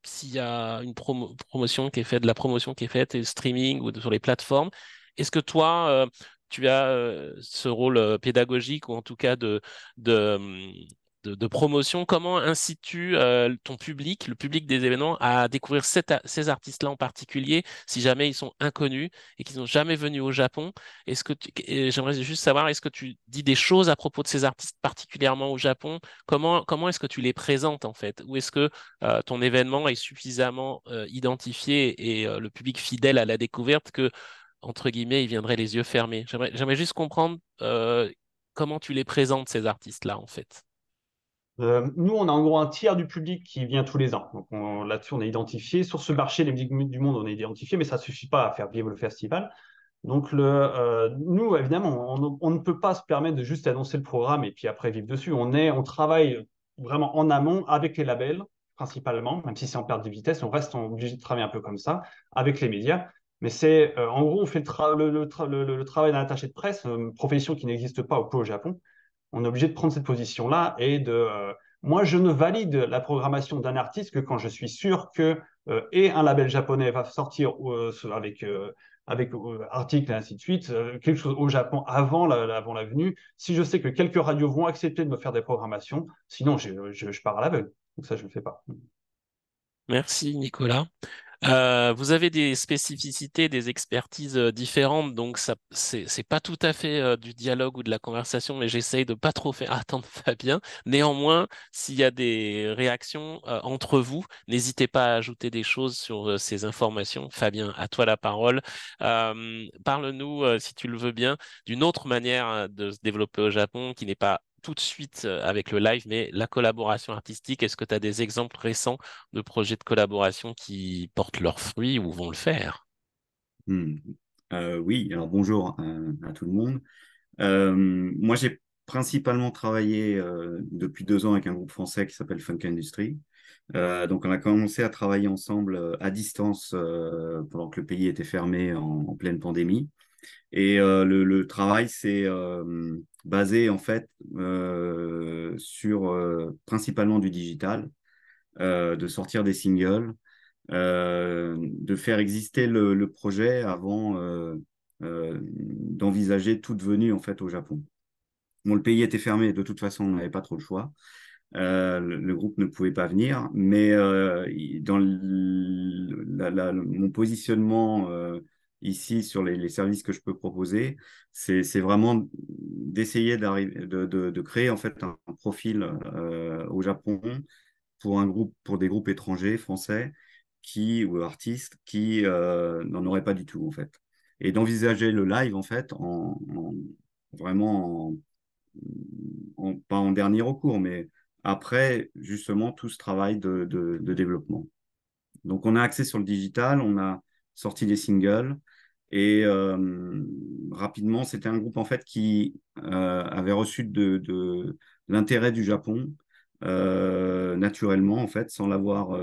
s'il y a une promotion qui est faite, de la promotion qui est faite, et streaming ou sur les plateformes, est-ce que toi, tu as ce rôle pédagogique ou en tout cas de, de promotion? Comment incites-tu ton public, le public des événements, à découvrir ces artistes-là en particulier, si jamais ils sont inconnus et qu'ils n'ont jamais venu au Japon? Et j'aimerais juste savoir, est-ce que tu dis des choses à propos de ces artistes particulièrement au Japon? Comment est-ce que tu les présentes en fait? Ou est-ce que ton événement est suffisamment identifié et le public fidèle à la découverte que, entre guillemets, il viendrait les yeux fermés? J'aimerais juste comprendre comment tu les présentes, ces artistes-là, en fait. Nous, on a en gros un tiers du public qui vient tous les ans. Donc là-dessus, on est identifié. Sur ce marché, les musiques du monde, on est identifié, mais ça ne suffit pas à faire vivre le festival. Donc, nous, évidemment, on ne peut pas se permettre de juste annoncer le programme et puis après vivre dessus. On travaille vraiment en amont avec les labels, principalement, même si c'est en perte de vitesse, on reste obligé de travailler un peu comme ça, avec les médias. Mais en gros, on fait le travail d'un attaché de presse, une profession qui n'existe pas au Japon. On est obligé de prendre cette position-là moi, je ne valide la programmation d'un artiste que quand je suis sûr que et un label japonais va sortir avec articles et ainsi de suite, quelque chose au Japon avant la venue. Si je sais que quelques radios vont accepter de me faire des programmations, sinon je pars à l'aveugle. Donc ça, je ne le fais pas. Merci, Nicolas. Vous avez des spécificités, des expertises différentes, donc ça, c'est pas tout à fait du dialogue ou de la conversation, mais j'essaye de pas trop faire attendre Fabien. Néanmoins, s'il y a des réactions entre vous, n'hésitez pas à ajouter des choses sur ces informations. Fabien, à toi la parole. Parle-nous, si tu le veux bien, d'une autre manière de se développer au Japon qui n'est pas tout de suite avec le live, mais la collaboration artistique. Est-ce que tu as des exemples récents de projets de collaboration qui portent leurs fruits ou vont le faire? Hmm. Oui, alors bonjour à tout le monde. Moi, j'ai principalement travaillé depuis 2 ans avec un groupe français qui s'appelle Funk Industry. Donc, on a commencé à travailler ensemble à distance pendant que le pays était fermé en pleine pandémie. Et le travail s'est basé en fait sur principalement du digital, de sortir des singles, de faire exister le projet avant d'envisager toute venue en fait au Japon. Bon, le pays était fermé, de toute façon, on n'avait pas trop le choix. Le groupe ne pouvait pas venir, mais dans mon positionnement ici sur les services que je peux proposer, c'est vraiment d'essayer de créer en fait un profil au Japon pour des groupes étrangers, français, ou artistes qui n'en auraient pas du tout, en fait. Et d'envisager le live, en fait, vraiment, pas en dernier recours, mais après, justement, tout ce travail de développement. Donc, on a axé sur le digital, on a sorti des singles, et rapidement, c'était un groupe, en fait, qui avait reçu de l'intérêt du Japon naturellement, en fait, sans l'avoir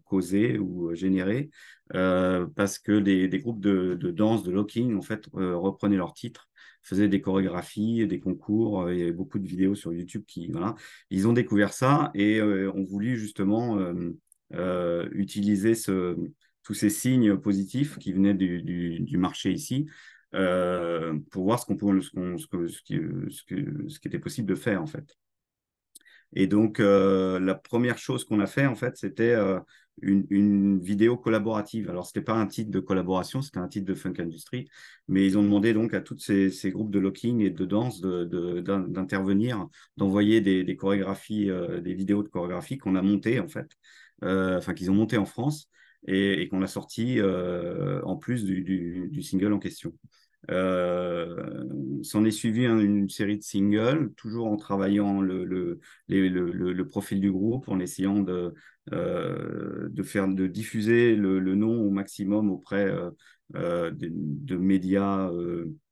causé ou généré, parce que des groupes de danse, de locking, en fait, reprenaient leurs titres, faisaient des chorégraphies, des concours. Il y avait beaucoup de vidéos sur YouTube qui, voilà, ils ont découvert ça et ont voulu justement utiliser tous ces signes positifs qui venaient du marché ici pour voir ce qu'on pouvait, ce qui était possible de faire en fait. Et donc, la première chose qu'on a fait, en fait, c'était une vidéo collaborative. Alors, ce n'était pas un titre de collaboration, c'était un titre de Funk Industry, mais ils ont demandé donc à tous ces groupes de locking et de danse d'intervenir, d'envoyer des chorégraphies, des vidéos de chorégraphie qu'on a montées, en fait, enfin, qu'ils ont montées en France et qu'on a sorti en plus du single en question. S'en est suivi une série de singles, toujours en travaillant le profil du groupe, en essayant de diffuser le nom au maximum auprès de médias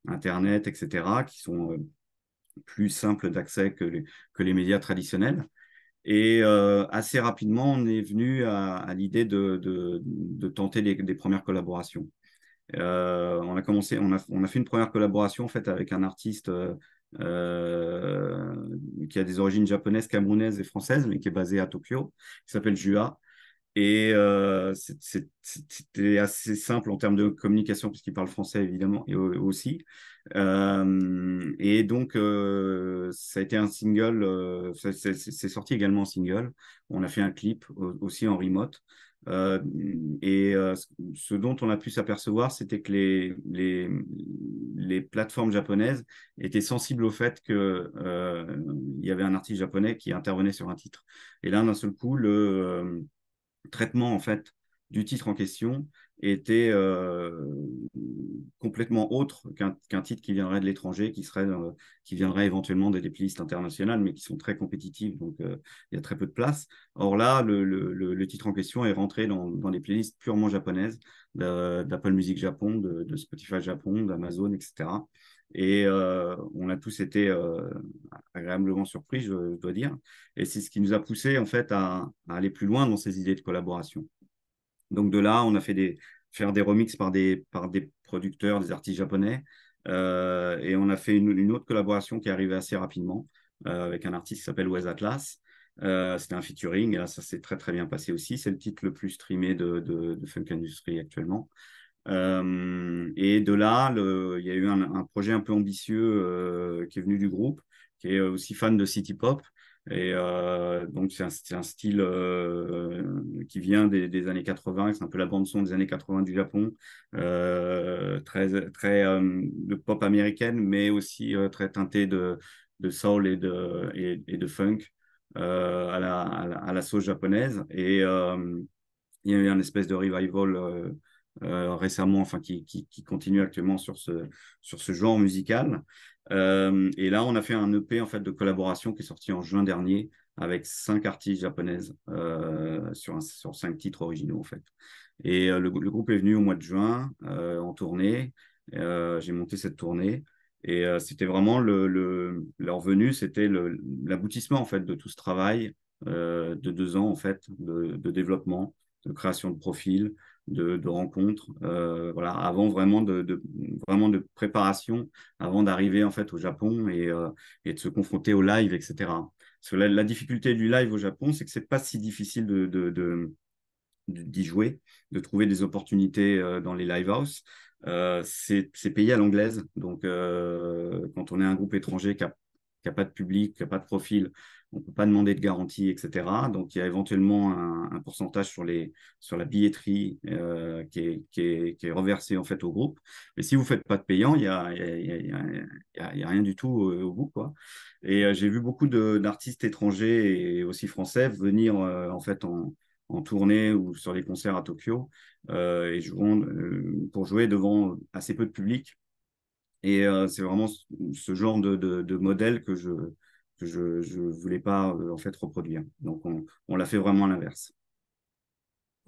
Internet, etc., qui sont plus simples d'accès que les médias traditionnels. Et assez rapidement, on est venu à l'idée de tenter des premières collaborations. On a fait une première collaboration en fait avec un artiste qui a des origines japonaises, camerounaises et françaises, mais qui est basé à Tokyo, qui s'appelle Jua. Et c'était assez simple en termes de communication, puisqu'il parle français évidemment et aussi. Et donc, ça a été un single, c'est sorti également en single. On a fait un clip aussi en remote. Euh, et ce dont on a pu s'apercevoir, c'était que les plateformes japonaises étaient sensibles au fait qu'il y avait un artiste japonais qui intervenait sur un titre. Et là, d'un seul coup, le traitement en fait du titre en question était complètement autre qu'un titre qui viendrait de l'étranger, qui viendrait éventuellement des playlists internationales, mais qui sont très compétitives, donc il y a très peu de place. Or là, le titre en question est rentré dans des playlists purement japonaises, d'Apple Music Japon, de Spotify Japon, d'Amazon, etc. Et on a tous été agréablement surpris, je dois dire. Et c'est ce qui nous a poussé en fait à aller plus loin dans ces idées de collaboration. Donc de là, on a faire des remixes par des producteurs, des artistes japonais. Et on a fait une autre collaboration qui est arrivée assez rapidement avec un artiste qui s'appelle Wes Atlas. C'était un featuring, et là, ça s'est très très bien passé aussi. C'est le titre le plus streamé de Funk Industry actuellement. Et de là, il y a eu un projet un peu ambitieux qui est venu du groupe, qui est aussi fan de City Pop. Et donc, c'est un style qui vient des années 80, c'est un peu la bande-son des années 80 du Japon, très, très de pop américaine, mais aussi très teinté de soul et de funk à la sauce japonaise. Et il y a eu un espèce de revival récemment, enfin qui continue actuellement sur ce genre musical. Et là, on a fait un EP en fait de collaboration qui est sorti en juin dernier avec 5 artistes japonaises sur 5 titres originaux en fait. Et le groupe est venu au mois de juin en tournée. J'ai monté cette tournée. Et c'était vraiment leur venue, c'était l'aboutissement en fait de tout ce travail de 2 ans en fait de développement, de création de profils, de rencontres, voilà, avant vraiment de préparation, avant d'arriver en fait au Japon et de se confronter au live, etc. Parce que la difficulté du live au Japon, c'est que c'est pas si difficile d'y jouer, de trouver des opportunités dans les live house. C'est payé à l'anglaise, donc quand on est un groupe étranger qui n'a pas de public, qui n'a pas de profil, on ne peut pas demander de garantie, etc. Donc, il y a éventuellement un pourcentage sur la billetterie qui est reversé en fait au groupe. Mais si vous ne faites pas de payant, il y a rien du tout au bout, quoi. Et j'ai vu beaucoup d'artistes étrangers et aussi français venir en fait en tournée ou sur les concerts à Tokyo pour jouer devant assez peu de public. Et c'est vraiment ce genre de modèle que je voulais pas en fait reproduire. Donc on l'a fait vraiment à l'inverse.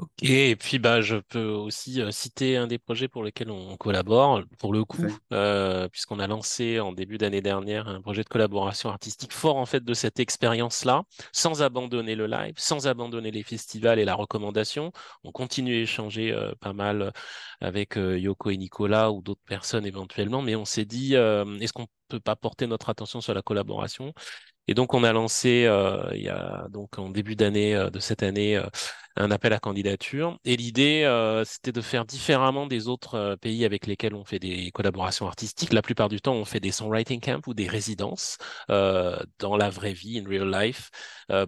Ok, et puis bah, je peux aussi citer un des projets pour lesquels on collabore, pour le coup, Fait. puisqu'on a lancé en début d'année dernière un projet de collaboration artistique fort en fait de cette expérience-là, sans abandonner le live, sans abandonner les festivals et la recommandation. On continue à échanger pas mal avec Yoko et Nicolas ou d'autres personnes éventuellement, mais on s'est dit, est-ce qu'on peut pas porter notre attention sur la collaboration? Et donc, on a lancé, il y a donc en début d'année de cette année, un appel à candidature. Et l'idée, c'était de faire différemment des autres pays avec lesquels on fait des collaborations artistiques. La plupart du temps, on fait des songwriting camps ou des résidences dans la vraie vie, in real life.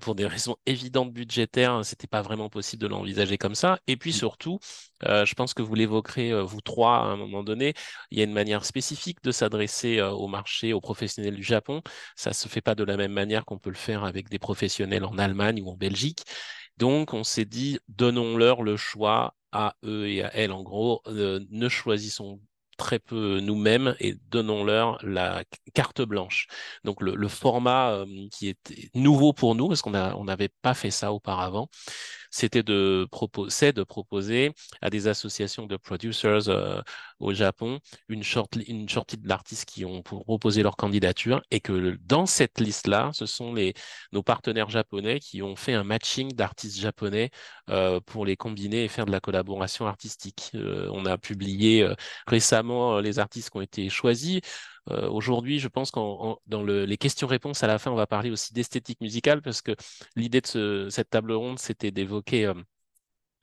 Pour des raisons évidentes budgétaires, hein, c'était pas vraiment possible de l'envisager comme ça. Et puis surtout, je pense que vous l'évoquerez, vous trois, à un moment donné, il y a une manière spécifique de s'adresser au marché, aux professionnels du Japon. Ça se fait pas de la même manière qu'on peut le faire avec des professionnels en Allemagne ou en Belgique. Donc, on s'est dit, donnons-leur le choix à eux et à elles. En gros, ne choisissons très peu nous-mêmes et donnons-leur la carte blanche. Donc, le format qui était nouveau pour nous, parce on n'avait pas fait ça auparavant, c'est de proposer à des associations de producers au Japon une shortlist d'artistes qui ont proposé leur candidature et que dans cette liste-là, ce sont nos partenaires japonais qui ont fait un matching d'artistes japonais pour les combiner et faire de la collaboration artistique. On a publié récemment les artistes qui ont été choisis. Aujourd'hui, je pense dans les questions-réponses à la fin, on va parler aussi d'esthétique musicale parce que l'idée de cette table ronde, c'était d'évoquer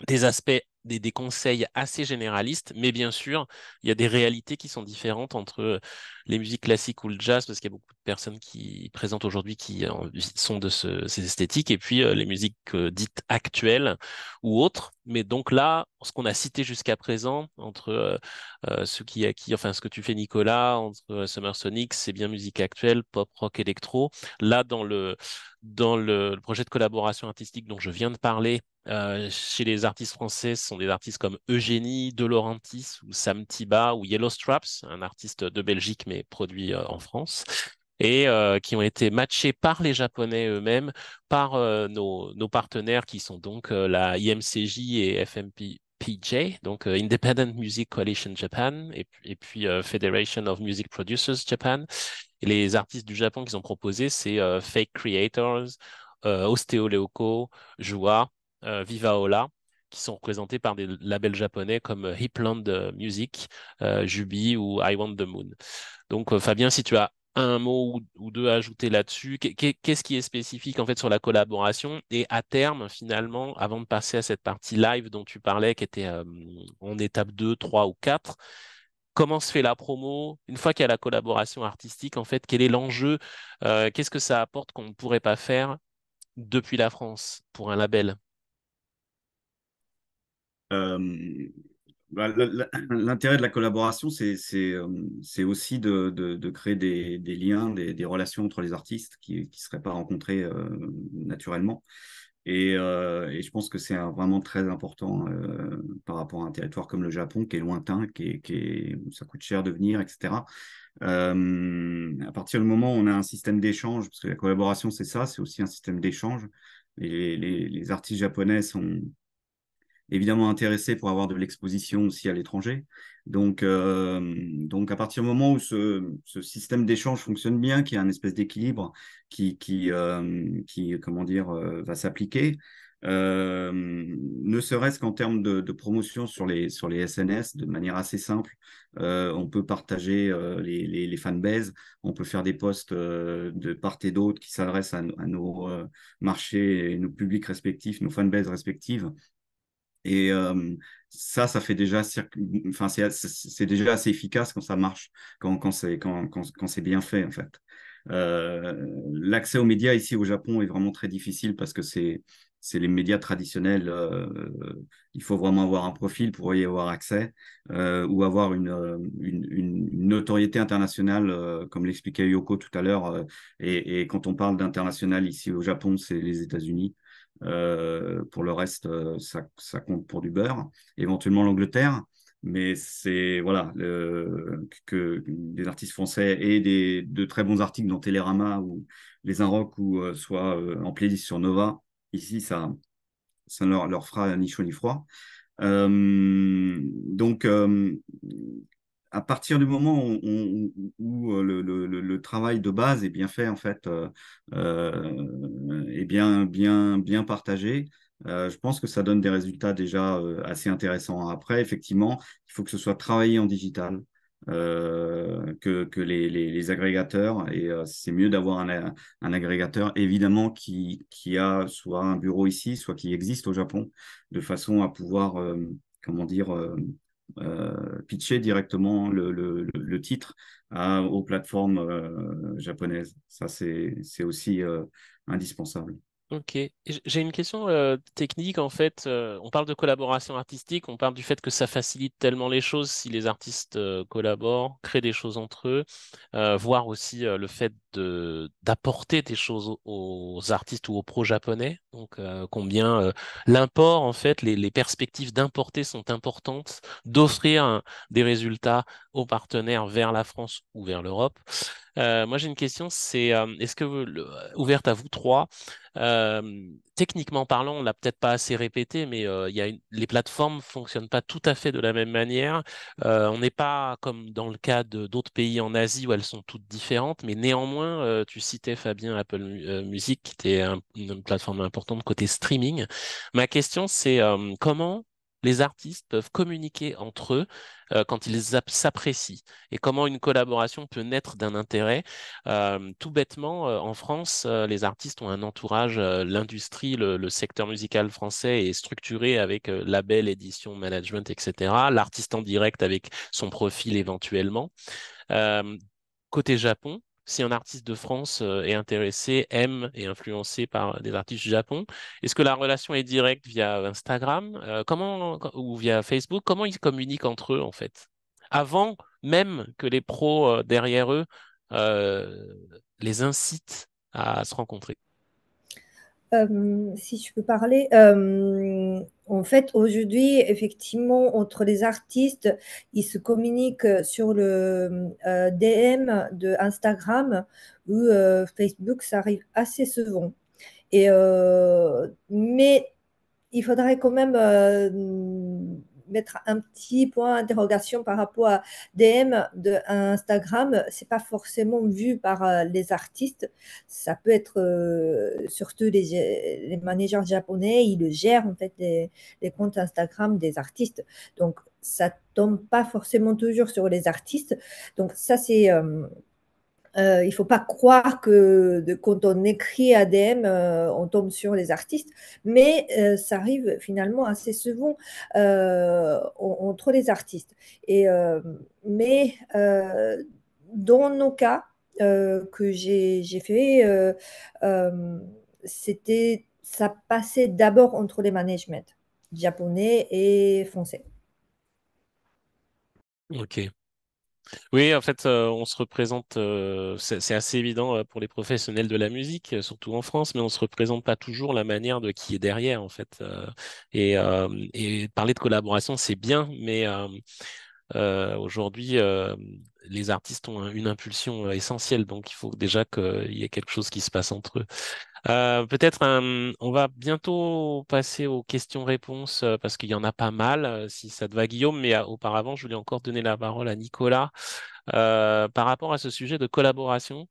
des aspects, des conseils assez généralistes, mais bien sûr, il y a des réalités qui sont différentes entre les musiques classiques ou le jazz, parce qu'il y a beaucoup de personnes qui présentent aujourd'hui qui sont de ces esthétiques, et puis les musiques dites actuelles ou autres. Mais donc là, ce qu'on a cité jusqu'à présent, entre enfin ce que tu fais Nicolas, entre Summer Sonic, c'est bien musique actuelle, pop, rock, électro. Là, le projet de collaboration artistique dont je viens de parler, chez les artistes français, ce sont des artistes comme Eugénie, De Laurentiis ou Sam Tiba ou Yellow Straps, un artiste de Belgique mais produit en France, et qui ont été matchés par les Japonais eux-mêmes, par nos partenaires qui sont donc la IMCJ et FMPJ, donc Independent Music Coalition Japan et puis Federation of Music Producers Japan. Et les artistes du Japon qu'ils ont proposés, c'est Fake Creators, Osteo Leoko, Jua, Viva Ola, qui sont représentés par des labels japonais comme Hipland Music, Jubi ou I Want the Moon. Donc, Fabien, si tu as un mot ou deux à ajouter là-dessus, qu'est-ce qui est spécifique en fait sur la collaboration et à terme, finalement, avant de passer à cette partie live dont tu parlais, qui était en étape 2, 3 ou 4, comment se fait la promo? Une fois qu'il y a la collaboration artistique, en fait, quel est l'enjeu? Qu'est-ce que ça apporte qu'on ne pourrait pas faire depuis la France pour un label? Euh, L'intérêt de la collaboration, c'est aussi de créer des liens, des relations entre les artistes qui ne seraient pas rencontrés naturellement. Et je pense que c'est vraiment très important par rapport à un territoire comme le Japon, qui est lointain, où ça coûte cher de venir, etc. À partir du moment où on a un système d'échange, parce que la collaboration, c'est ça, c'est aussi un système d'échange. Et les artistes japonais sont évidemment intéressés pour avoir de l'exposition aussi à l'étranger. Donc, à partir du moment où ce système d'échange fonctionne bien, qu'il y a un espèce d'équilibre comment dire, va s'appliquer, ne serait-ce qu'en termes de promotion sur les SNS, de manière assez simple, on peut partager les fanbases, on peut faire des posts de part et d'autre qui s'adressent à nos marchés et nos publics respectifs, nos fanbases respectives. Et ça fait déjà, enfin, c'est déjà assez efficace quand ça marche, quand c'est bien fait, en fait. L'accès aux médias ici au Japon est vraiment très difficile parce que c'est les médias traditionnels. Il faut vraiment avoir un profil pour y avoir accès ou avoir une notoriété internationale, comme l'expliquait Yoko tout à l'heure. Et quand on parle d'international ici au Japon, c'est les États-Unis. Pour le reste, ça compte pour du beurre. Éventuellement l'Angleterre. Mais c'est voilà que des artistes français et de très bons articles dans Télérama ou Les Inrocks ou soit en playlist sur Nova. Ici, ça ne leur fera ni chaud ni froid. Donc, à partir du moment où le travail de base est bien fait, en fait, est bien partagé, je pense que ça donne des résultats déjà assez intéressants. Après, effectivement, il faut que ce soit travaillé en digital. Que les agrégateurs, et c'est mieux d'avoir un agrégateur évidemment qui a soit un bureau ici, soit qui existe au Japon, de façon à pouvoir comment dire, pitcher directement le titre aux plateformes japonaises. Ça, c'est aussi indispensable. Ok. Et j'ai une question technique en fait. On parle de collaboration artistique, on parle du fait que ça facilite tellement les choses si les artistes collaborent, créent des choses entre eux, voire aussi le fait d'apporter des choses aux artistes ou aux pros japonais. Donc combien l'import en fait, les perspectives d'importer sont importantes, d'offrir des résultats aux partenaires vers la France ou vers l'Europe. Moi, j'ai une question, c'est est-ce que ouverte à vous trois, techniquement parlant, on l'a peut-être pas assez répété, mais les plateformes fonctionnent pas tout à fait de la même manière. On n'est pas comme dans le cas de d'autres pays en Asie où elles sont toutes différentes, mais néanmoins, tu citais Fabien Apple Music, qui était une plateforme importante côté streaming. Ma question, c'est comment les artistes peuvent communiquer entre eux quand ils s'apprécient et comment une collaboration peut naître d'un intérêt. Tout bêtement, en France, les artistes ont un entourage, l'industrie, le secteur musical français est structuré avec label, édition, management, etc. L'artiste en direct avec son profil éventuellement. Euh, Côté Japon, si un artiste de France est intéressé, aime et influencé par des artistes du Japon, est-ce que la relation est directe via Instagram, ou via Facebook? Comment ils communiquent entre eux en fait? Avant même que les pros derrière eux euh, les incitent à se rencontrer. Si je peux parler, en fait, aujourd'hui, effectivement, entre les artistes, ils se communiquent sur le DM de Instagram ou Facebook, ça arrive assez souvent. Mais il faudrait quand même mettre un petit point d'interrogation par rapport à DM de Instagram. C'est pas forcément vu par les artistes. Ça peut être surtout les managers japonais, ils le gèrent en fait les comptes Instagram des artistes. Donc ça tombe pas forcément toujours sur les artistes. Donc ça c'est il ne faut pas croire que quand on écrit ADM, on tombe sur les artistes, mais ça arrive finalement assez souvent entre les artistes. Mais dans nos cas que j'ai fait, ça passait d'abord entre les managements japonais et français. Ok. Oui, en fait, on se représente, c'est assez évident pour les professionnels de la musique, surtout en France, mais on se représente pas toujours la manière de qui est derrière, en fait. Et parler de collaboration, c'est bien, mais aujourd'hui, les artistes ont une impulsion essentielle, donc il faut déjà qu'il y ait quelque chose qui se passe entre eux. Peut-être on va bientôt passer aux questions-réponses parce qu'il y en a pas mal, si ça te va, Guillaume, mais auparavant, je voulais encore donner la parole à Nicolas. Par rapport à ce sujet de collaboration,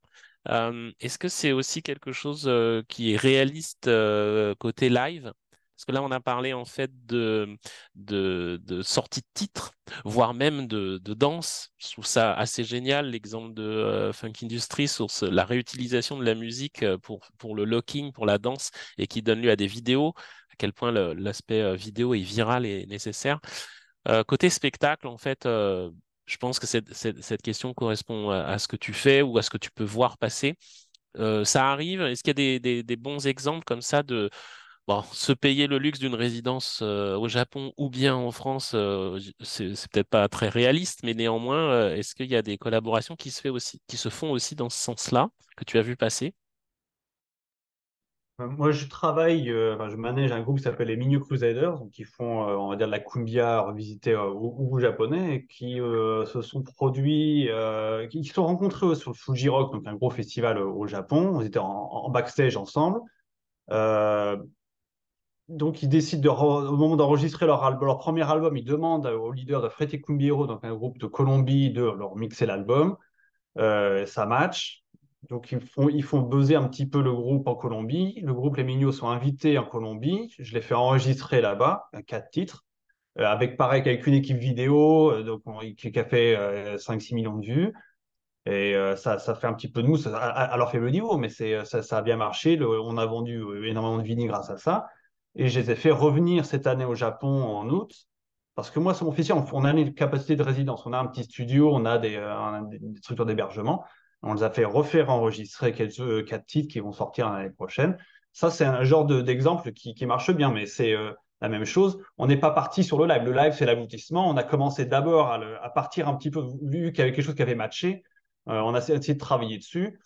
est-ce que c'est aussi quelque chose qui est réaliste côté live? Parce que là, on a parlé en fait de sortie de titres, voire même de danse. Je trouve ça assez génial, l'exemple de Funk Industry sur la réutilisation de la musique pour le locking, pour la danse, et qui donne lieu à des vidéos, à quel point l'aspect vidéo est viral et nécessaire. Côté spectacle, en fait, je pense que cette question correspond à ce que tu fais ou à ce que tu peux voir passer. Ça arrive? Est-ce qu'il y a des bons exemples comme ça de bon, se payer le luxe d'une résidence au Japon ou bien en France? C'est peut-être pas très réaliste, mais néanmoins, est-ce qu'il y a des collaborations qui se font aussi dans ce sens-là que tu as vu passer? Moi, je travaille, enfin, je manage un groupe qui s'appelle les Minyu Crusaders, donc qui font, on va dire, de la cumbia revisitée au japonais, et qui se sont produits, qui se sont rencontrés sur le Fuji Rock, donc un gros festival au Japon. On était en backstage ensemble. Euh, donc, ils décident au moment d'enregistrer leur premier album, ils demandent au leader de Frete Cumbiero, donc un groupe de Colombie, de leur mixer l'album. Ça match. Donc, ils font buzzer un petit peu le groupe en Colombie. Le groupe Les Mignos sont invités en Colombie. Je les fais enregistrer là-bas, 4 titres, avec une équipe vidéo qui a fait 5-6 millions de vues. Et ça fait un petit peu de mousse, à leur faible niveau, mais ça a bien marché. On a vendu énormément de vinyles grâce à ça. Et je les ai fait revenir cette année au Japon en août. Parce que moi, c'est mon fils, on a une capacité de résidence. On a un petit studio, on a des structures d'hébergement. On les a fait refaire enregistrer 4 titres qui vont sortir l'année prochaine. Ça, c'est un genre d'exemple qui marche bien, mais c'est la même chose. On n'est pas parti sur le live. Le live, c'est l'aboutissement. On a commencé d'abord à partir un petit peu, vu qu'il y avait quelque chose qui avait matché. On a essayé de travailler dessus.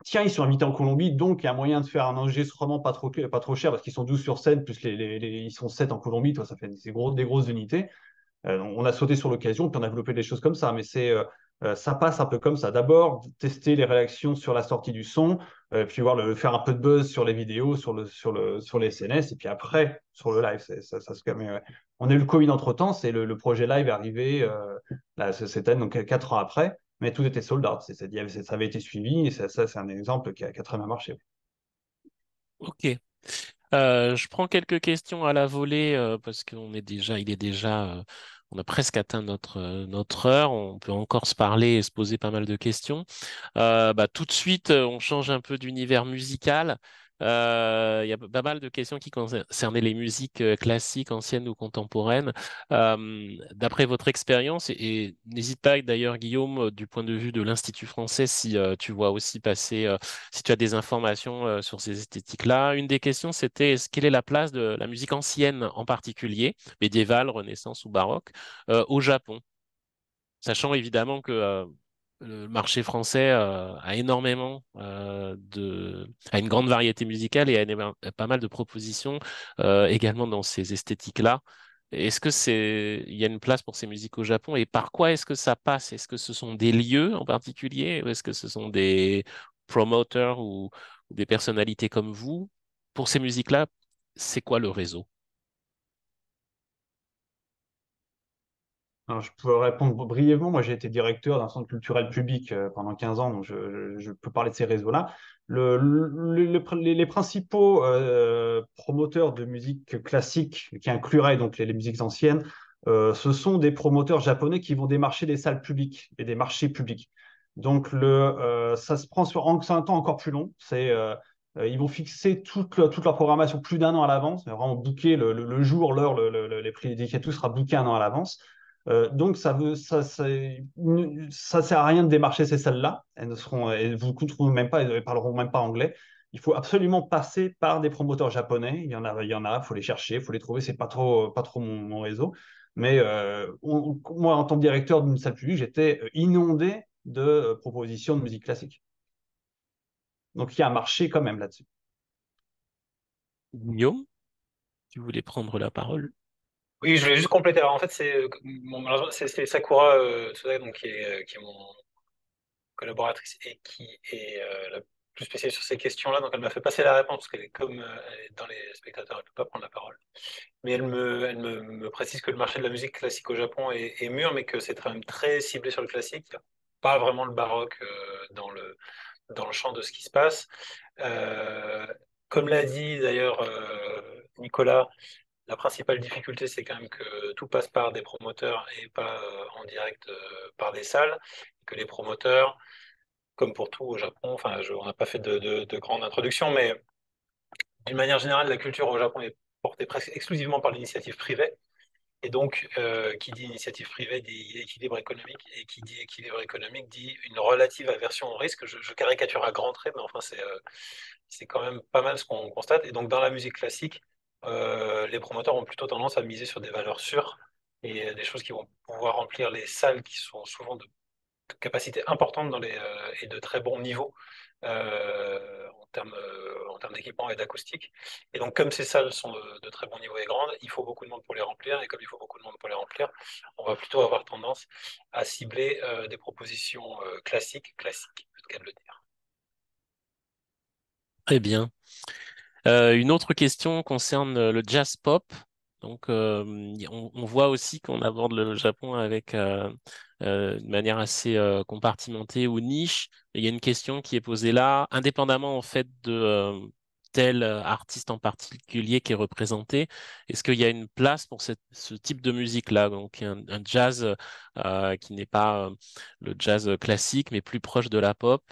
Tiens, ils sont invités en Colombie, donc il y a moyen de faire un enregistrement pas trop cher parce qu'ils sont 12 sur scène, plus ils sont 7 en Colombie, toi, ça fait des grosses unités. On a sauté sur l'occasion, puis on a développé des choses comme ça, mais ça passe un peu comme ça. D'abord, tester les réactions sur la sortie du son, puis faire un peu de buzz sur les vidéos, sur les SNS, et puis après, sur le live. Ça se calme. On a eu le Covid entre-temps, le projet live est arrivé cette année, donc 4 ans après, mais tout était sold out. Ça avait été suivi, et ça c'est un exemple qui a très bien marché. Ok. Je prends quelques questions à la volée parce on a presque atteint notre heure. On peut encore se parler et se poser pas mal de questions. Tout de suite, on change un peu d'univers musical. Il y a pas mal de questions qui concernaient les musiques classiques, anciennes ou contemporaines. D'après votre expérience, et n'hésite pas d'ailleurs, Guillaume, du point de vue de l'Institut français, si tu vois aussi passer, si tu as des informations sur ces esthétiques-là. Une des questions, c'était quelle est la place de la musique ancienne en particulier, médiévale, Renaissance ou baroque, au Japon? Sachant évidemment que le marché français a une grande variété musicale et pas mal de propositions également dans ces esthétiques-là. Il y a une place pour ces musiques au Japon et par quoi est-ce que ça passe? Est-ce que ce sont des lieux en particulier ou est-ce que ce sont des promoteurs ou des personnalités comme vous? Pour ces musiques-là, c'est quoi le réseau? Alors, je peux répondre brièvement. Moi, j'ai été directeur d'un centre culturel public pendant 15 ans, donc je peux parler de ces réseaux-là. Les principaux promoteurs de musique classique, qui incluraient donc les musiques anciennes, ce sont des promoteurs japonais qui vont démarcher des salles publiques et des marchés publics. Donc, ça se prend sur un temps encore plus long. Ils vont fixer toute leur programmation plus d'1 an à l'avance, vraiment booker le jour, l'heure, les prix dédiés, tout sera booké 1 an à l'avance. Donc, ça sert à rien de démarcher ces salles-là. Elles vous trouveront même pas, elles parleront même pas anglais. Il faut absolument passer par des promoteurs japonais. Il faut les chercher, il faut les trouver. C'est pas trop mon réseau. Mais moi, en tant que directeur d'une salle publique, j'étais inondé de propositions de musique classique. Donc, il y a un marché quand même là-dessus. Guillaume, tu voulais prendre la parole? Oui, je voulais juste compléter. Alors, en fait, malheureusement, c'est Sakura Tsuda, donc, qui est mon collaboratrice et qui est la plus spécialisée sur ces questions-là. Donc, elle m'a fait passer la réponse parce qu'elle est comme elle est dans les spectateurs, elle ne peut pas prendre la parole. Mais me précise que le marché de la musique classique au Japon est mûr, mais que c'est quand même très ciblé sur le classique. Il n'y a pas vraiment le baroque dans le champ de ce qui se passe. Euh, Comme l'a dit d'ailleurs Nicolas, la principale difficulté, c'est quand même que tout passe par des promoteurs et pas en direct par des salles. Que les promoteurs, comme pour tout au Japon, enfin, on n'a pas fait de grande introduction, mais d'une manière générale, la culture au Japon est portée presque exclusivement par l'initiative privée. Et donc, qui dit initiative privée dit équilibre économique, et qui dit équilibre économique dit une relative aversion au risque. Je caricature à grands traits, mais enfin, c'est quand même pas mal ce qu'on constate. Et donc, dans la musique classique, les promoteurs ont plutôt tendance à miser sur des valeurs sûres et des choses qui vont pouvoir remplir les salles qui sont souvent de capacité importante et de très bons niveaux en termes d'équipement et d'acoustique. Et donc, comme ces salles sont de très bon niveau et grandes, il faut beaucoup de monde pour les remplir. Et comme il faut beaucoup de monde pour les remplir, on va plutôt avoir tendance à cibler des propositions classiques, c'est le cas de le dire. Très bien. Une autre question concerne le jazz pop. Donc, on voit aussi qu'on aborde le Japon avec une manière assez compartimentée ou niche. Il y a une question qui est posée là, indépendamment en fait de tel artiste en particulier qui est représenté. Est-ce qu'il y a une place pour ce type de musique-là? Donc, un jazz qui n'est pas le jazz classique, mais plus proche de la pop,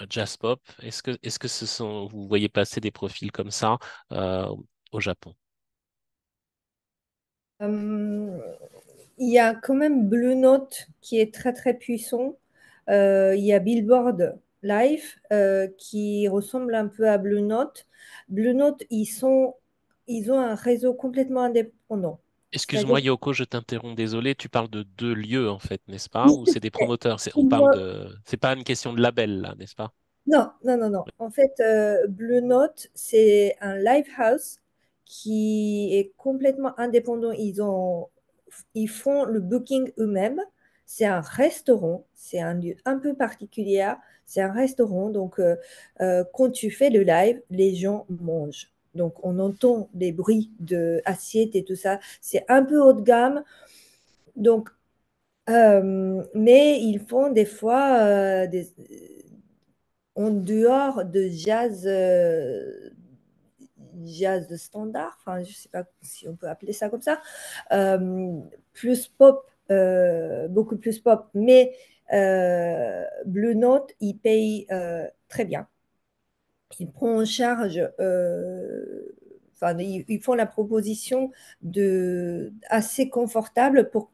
jazz pop. Est-ce que vous voyez passer des profils comme ça euh, au Japon? Euh, il y a quand même Blue Note qui est très très puissant. Il y a Billboard Live qui ressemble un peu à Blue Note. Blue Note, ils ont un réseau complètement indépendant. C'est-à-dire Excuse-moi, Yoko, je t'interromps, désolé. Tu parles de deux lieux, en fait, n'est-ce pas? oui, Ou c'est des promoteurs? C'est pas une question de label, là, n'est-ce pas? non, non, non, non. En fait, Blue Note, c'est un live house qui est complètement indépendant. Ils font le booking eux-mêmes. C'est un restaurant. C'est un lieu un peu particulier. C'est un restaurant. Donc, quand tu fais le live, les gens mangent. Donc, on entend des bruits de assiettes et tout ça. C'est un peu haut de gamme. Donc, mais ils font des fois en dehors de jazz standard, enfin, je ne sais pas si on peut appeler ça comme ça, plus pop, beaucoup plus pop, mais Blue Note, il paye très bien. Il prend en charge, enfin, ils font la proposition assez confortable pour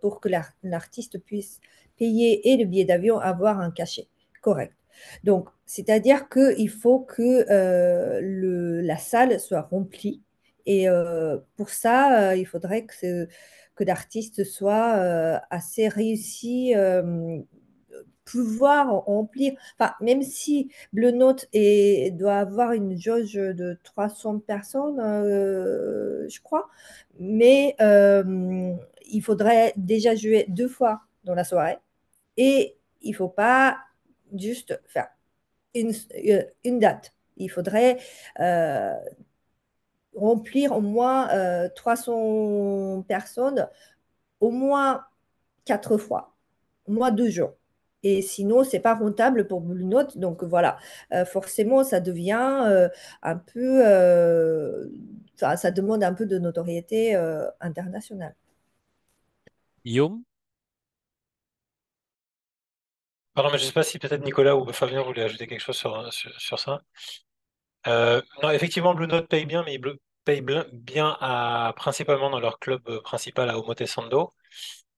pour que l'artiste puisse payer et le billet d'avion, avoir un cachet correct. Donc, c'est-à-dire qu'il faut que la salle soit remplie. Et pour ça, il faudrait que l'artiste soit assez réussi, pouvoir remplir. Enfin, même si Blue Note doit avoir une jauge de 300 personnes, je crois, mais il faudrait déjà jouer 2 fois dans la soirée et il ne faut pas juste faire une date. Il faudrait euh, remplir au moins 300 personnes, au moins 4 fois, au moins 2 jours. Et sinon, c'est pas rentable pour Blue Note. Donc voilà, forcément, ça devient un peu, ça demande un peu de notoriété internationale. Guillaume? Pardon, mais je ne sais pas si peut-être Nicolas ou Fabien voulaient ajouter quelque chose sur ça. Non, effectivement, Blue Note paye bien, mais paye bien principalement dans leur club principal à Omotesando.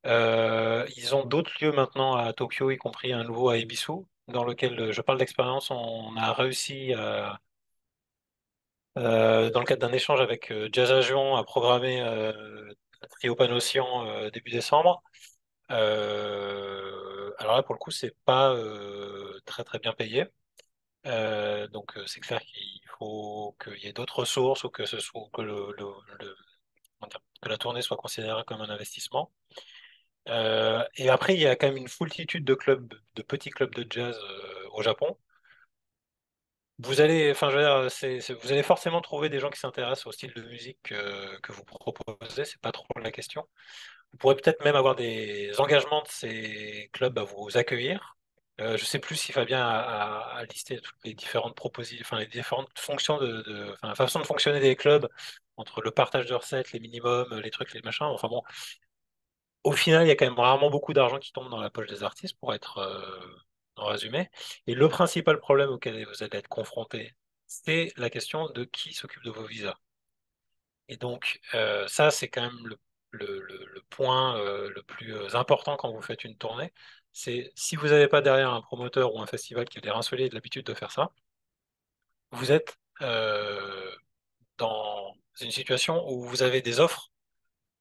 Ils ont d'autres lieux maintenant à Tokyo, y compris un nouveau à Ebisu, dans lequel je parle d'expérience. On a réussi, dans le cadre d'un échange avec Jazz Agent, à programmer le trio Panosian début décembre. Alors là, pour le coup, c'est pas très très bien payé. Donc c'est clair qu'il faut qu'il y ait d'autres ressources ou que ce soit que comment dire, que la tournée soit considérée comme un investissement. Et après, il y a quand même une foultitude de clubs, de petits clubs de jazz au Japon. Vous allez, enfin, je veux dire, vous allez forcément trouver des gens qui s'intéressent au style de musique que vous proposez. C'est pas trop la question. Vous pourrez peut-être même avoir des engagements de ces clubs à vous accueillir. Je sais plus si Fabien a listé toutes les différentes propositions, enfin les différentes fonctions enfin, la façon de fonctionner des clubs entre le partage de recettes, les minimums, les trucs, les machins. Enfin bon, au final, il y a quand même rarement beaucoup d'argent qui tombe dans la poche des artistes, pour être en résumé. Et le principal problème auquel vous allez être confronté, c'est la question de qui s'occupe de vos visas. Et donc, ça, c'est quand même le point le plus important quand vous faites une tournée. C'est si vous n'avez pas derrière un promoteur ou un festival qui a des reins solides et de l'habitude de faire ça, vous êtes dans une situation où vous avez des offres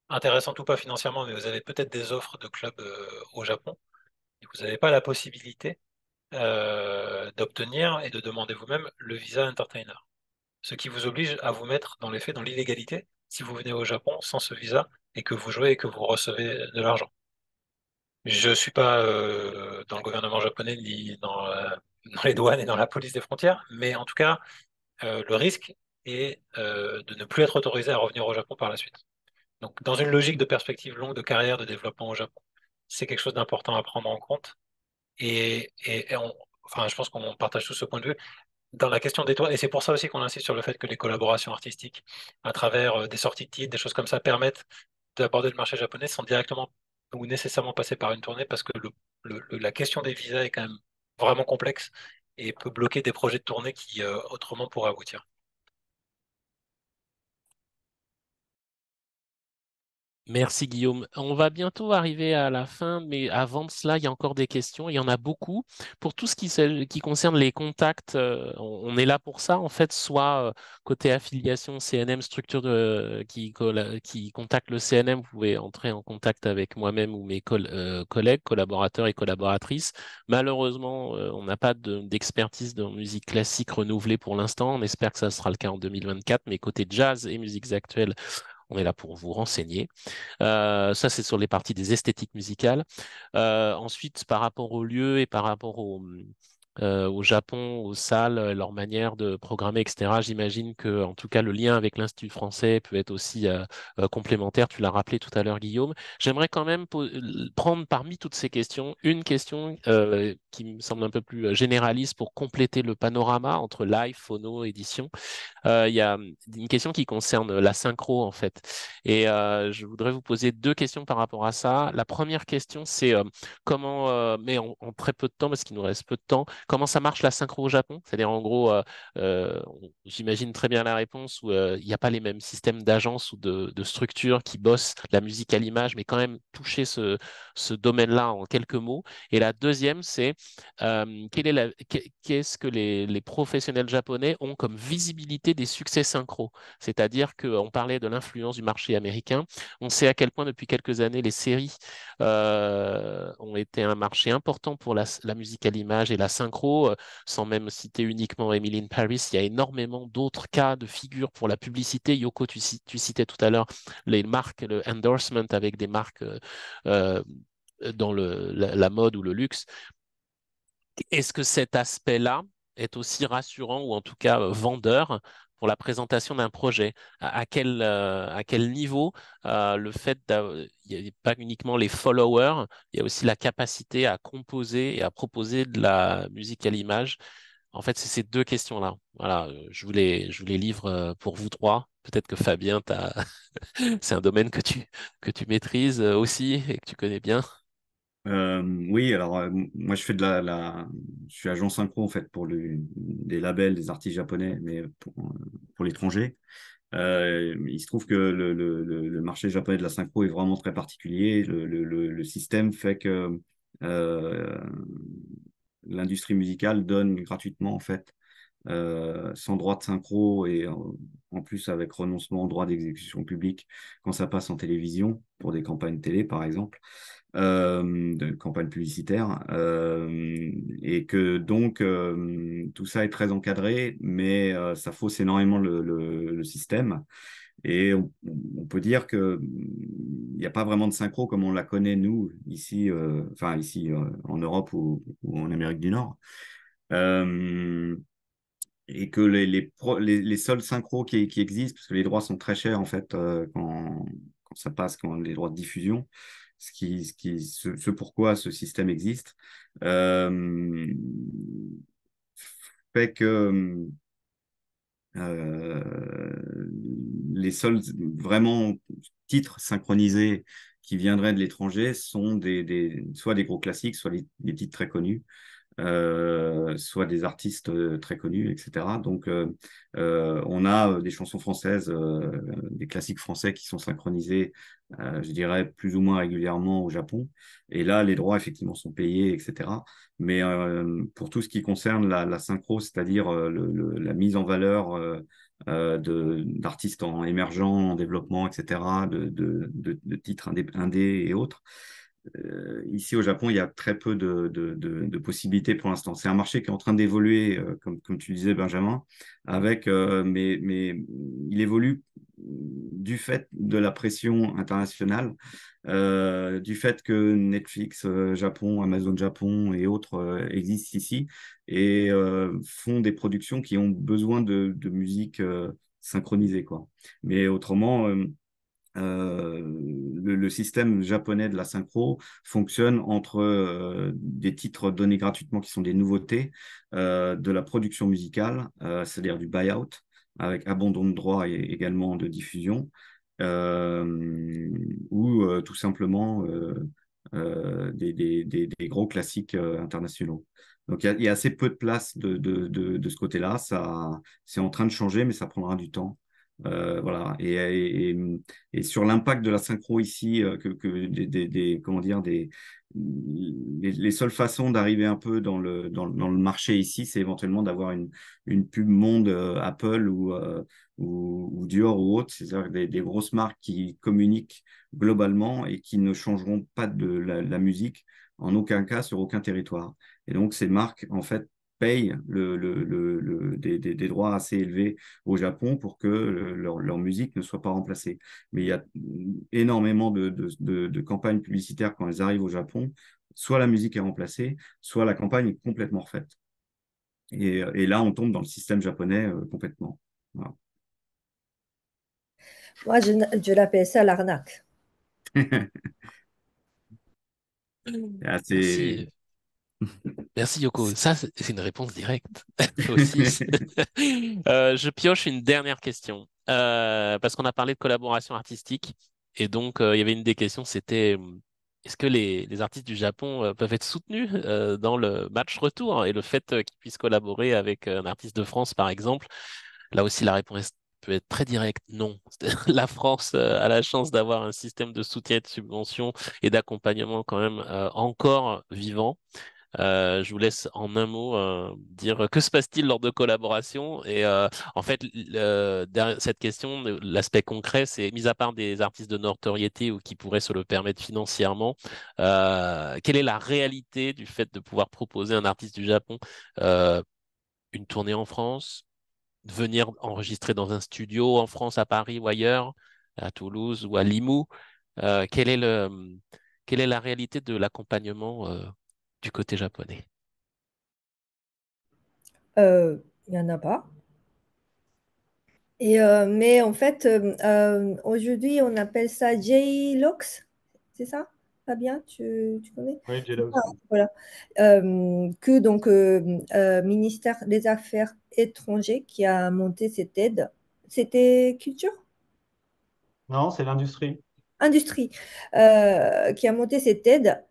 intéressantes ou pas financièrement, mais vous avez peut-être des offres de clubs au Japon et vous n'avez pas la possibilité d'obtenir et de demander vous-même le visa entertainer. Ce qui vous oblige à vous mettre dans les faits dans l'illégalité si vous venez au Japon sans ce visa et que vous jouez et que vous recevez de l'argent. Je ne suis pas dans le gouvernement japonais ni dans les douanes et dans la police des frontières, mais en tout cas, le risque est de ne plus être autorisé à revenir au Japon par la suite. Donc, dans une logique de perspective longue de carrière de développement au Japon, c'est quelque chose d'important à prendre en compte. Enfin, je pense qu'on partage tous ce point de vue. Dans la question des toits, et c'est pour ça aussi qu'on insiste sur le fait que les collaborations artistiques, à travers des sorties de titres, des choses comme ça, permettent d'aborder le marché japonais sans directement ou nécessairement passer par une tournée, parce que la question des visas est quand même vraiment complexe et peut bloquer des projets de tournée qui autrement pourraient aboutir. Merci Guillaume. On va bientôt arriver à la fin, mais avant de cela, il y a encore des questions. Il y en a beaucoup. Pour tout ce qui concerne les contacts, on est là pour ça, en fait, soit côté affiliation CNM, structure qui contacte le CNM, vous pouvez entrer en contact avec moi-même ou mes collègues, collaborateurs et collaboratrices. Malheureusement, on n'a pas d'expertise de musique classique renouvelée pour l'instant. On espère que ça sera le cas en 2024, mais côté jazz et musiques actuelles, on est là pour vous renseigner. Ça, c'est sur les parties des esthétiques musicales. Ensuite, par rapport aux lieux et par rapport au Japon, aux salles, leur manière de programmer, etc., j'imagine que, en tout cas, le lien avec l'Institut français peut être aussi complémentaire. Tu l'as rappelé tout à l'heure, Guillaume. J'aimerais quand même prendre parmi toutes ces questions une question qui me semble un peu plus généraliste pour compléter le panorama entre live, phono, édition. Il y a une question qui concerne la synchro, en fait. Et je voudrais vous poser deux questions par rapport à ça. La première question, c'est comment, mais en très peu de temps, parce qu'il nous reste peu de temps, comment ça marche la synchro au Japon? C'est-à-dire, en gros, j'imagine très bien la réponse où il n'y a pas les mêmes systèmes d'agences ou de structures qui bossent la musique à l'image, mais quand même toucher ce domaine-là en quelques mots. Et la deuxième, c'est qu'est-ce que les professionnels japonais ont comme visibilité des succès synchro? C'est-à-dire qu'on parlait de l'influence du marché américain. On sait à quel point depuis quelques années les séries ont été un marché important pour la musique à l'image et la synchro. Sans même citer uniquement Emily in Paris, il y a énormément d'autres cas de figure pour la publicité. Yoko, tu citais tout à l'heure les marques, le endorsement avec des marques euh, dans la mode ou le luxe. Est-ce que cet aspect-là est aussi rassurant ou en tout cas vendeur pour la présentation d'un projet? À quel niveau le fait il n'y a pas uniquement les followers, il y a aussi la capacité à composer et à proposer de la musique à l'image. En fait, c'est ces deux questions-là. Voilà, je vous les livre pour vous trois. Peut-être que Fabien, c'est un domaine que tu maîtrises aussi et que tu connais bien. Oui, alors moi je fais je suis agent synchro en fait pour des labels, des artistes japonais, mais pour l'étranger. Il se trouve que le marché japonais de la synchro est vraiment très particulier. Le système fait que euh, l'industrie musicale donne gratuitement en fait sans droit de synchro et en plus avec renoncement au droit d'exécution publique quand ça passe en télévision pour des campagnes télé par exemple de campagne publicitaire, et que donc tout ça est très encadré, mais ça fausse énormément le système. Et on peut dire que il n'y a pas vraiment de synchro comme on la connaît nous ici, enfin ici en Europe ou en Amérique du Nord. Euh, et que les seuls synchros qui existent, parce que les droits sont très chers en fait quand ça passe, quand les droits de diffusion, ce pourquoi ce système existe, euh, fait que euh, les seuls vraiment titres synchronisés qui viendraient de l'étranger sont soit des gros classiques, soit des titres très connus soit des artistes très connus, etc. Donc, on a des chansons françaises, des classiques français qui sont synchronisés, je dirais, plus ou moins régulièrement au Japon. Et là, les droits, effectivement, sont payés, etc. Mais pour tout ce qui concerne la synchro, c'est-à-dire la mise en valeur d'artistes en émergent, en développement, etc., de titres indés et autres, ici au Japon, il y a très peu de possibilités pour l'instant. C'est un marché qui est en train d'évoluer, comme tu disais, Benjamin, mais il évolue du fait de la pression internationale, du fait que Netflix Japon, Amazon Japon et autres existent ici et font des productions qui ont besoin de musique synchronisée, quoi. Mais autrement, le système japonais de la synchro fonctionne entre des titres donnés gratuitement qui sont des nouveautés, de la production musicale, c'est-à-dire du buy-out, avec abandon de droits et également de diffusion, ou tout simplement des gros classiques internationaux. Donc il y a assez peu de place de ce côté-là. Ça, c'est en train de changer, mais ça prendra du temps. Voilà. Et sur l'impact de la synchro ici, que comment dire, les seules façons d'arriver un peu dans le marché ici, c'est éventuellement d'avoir une pub monde Apple ou Dior ou autre, c'est-à-dire des grosses marques qui communiquent globalement et qui ne changeront pas de la musique en aucun cas sur aucun territoire. Et donc ces marques, en fait, payent des droits assez élevés au Japon pour que leur musique ne soit pas remplacée. Mais il y a énormément de campagnes publicitaires quand elles arrivent au Japon. Soit la musique est remplacée, soit la campagne est complètement refaite. Et là, on tombe dans le système japonais complètement. Voilà. Moi, je l'appelle ça l'arnaque. C'est assez... Merci. Merci Yoko. Ça, c'est une réponse directe aussi. Je pioche une dernière question parce qu'on a parlé de collaboration artistique et donc il y avait une des questions, c'était est-ce que les artistes du Japon peuvent être soutenus dans le match retour et le fait qu'ils puissent collaborer avec un artiste de France par exemple. Là aussi, la réponse peut être très directe, non. La France a la chance d'avoir un système de soutien et de subvention et d'accompagnement quand même encore vivant. Je vous laisse en un mot dire que se passe-t-il lors de collaboration et en fait derrière cette question l'aspect concret c'est mis à part des artistes de notoriété ou qui pourraient se le permettre financièrement quelle est la réalité du fait de pouvoir proposer à un artiste du Japon euh, une tournée en France, venir enregistrer dans un studio en France, à Paris ou ailleurs, à Toulouse ou à Limoux, euh, quel est le quelle est la réalité de l'accompagnement du côté japonais? Il n'y en a pas. Mais en fait, aujourd'hui, on appelle ça J-LOX, c'est ça? Fabien, tu connais? Oui, C'est J-Lo. ça, voilà. Que donc ministère des Affaires étrangères qui a monté cette aide. C'était culture? Non, c'est l'industrie. Industrie, qui a monté cette aide,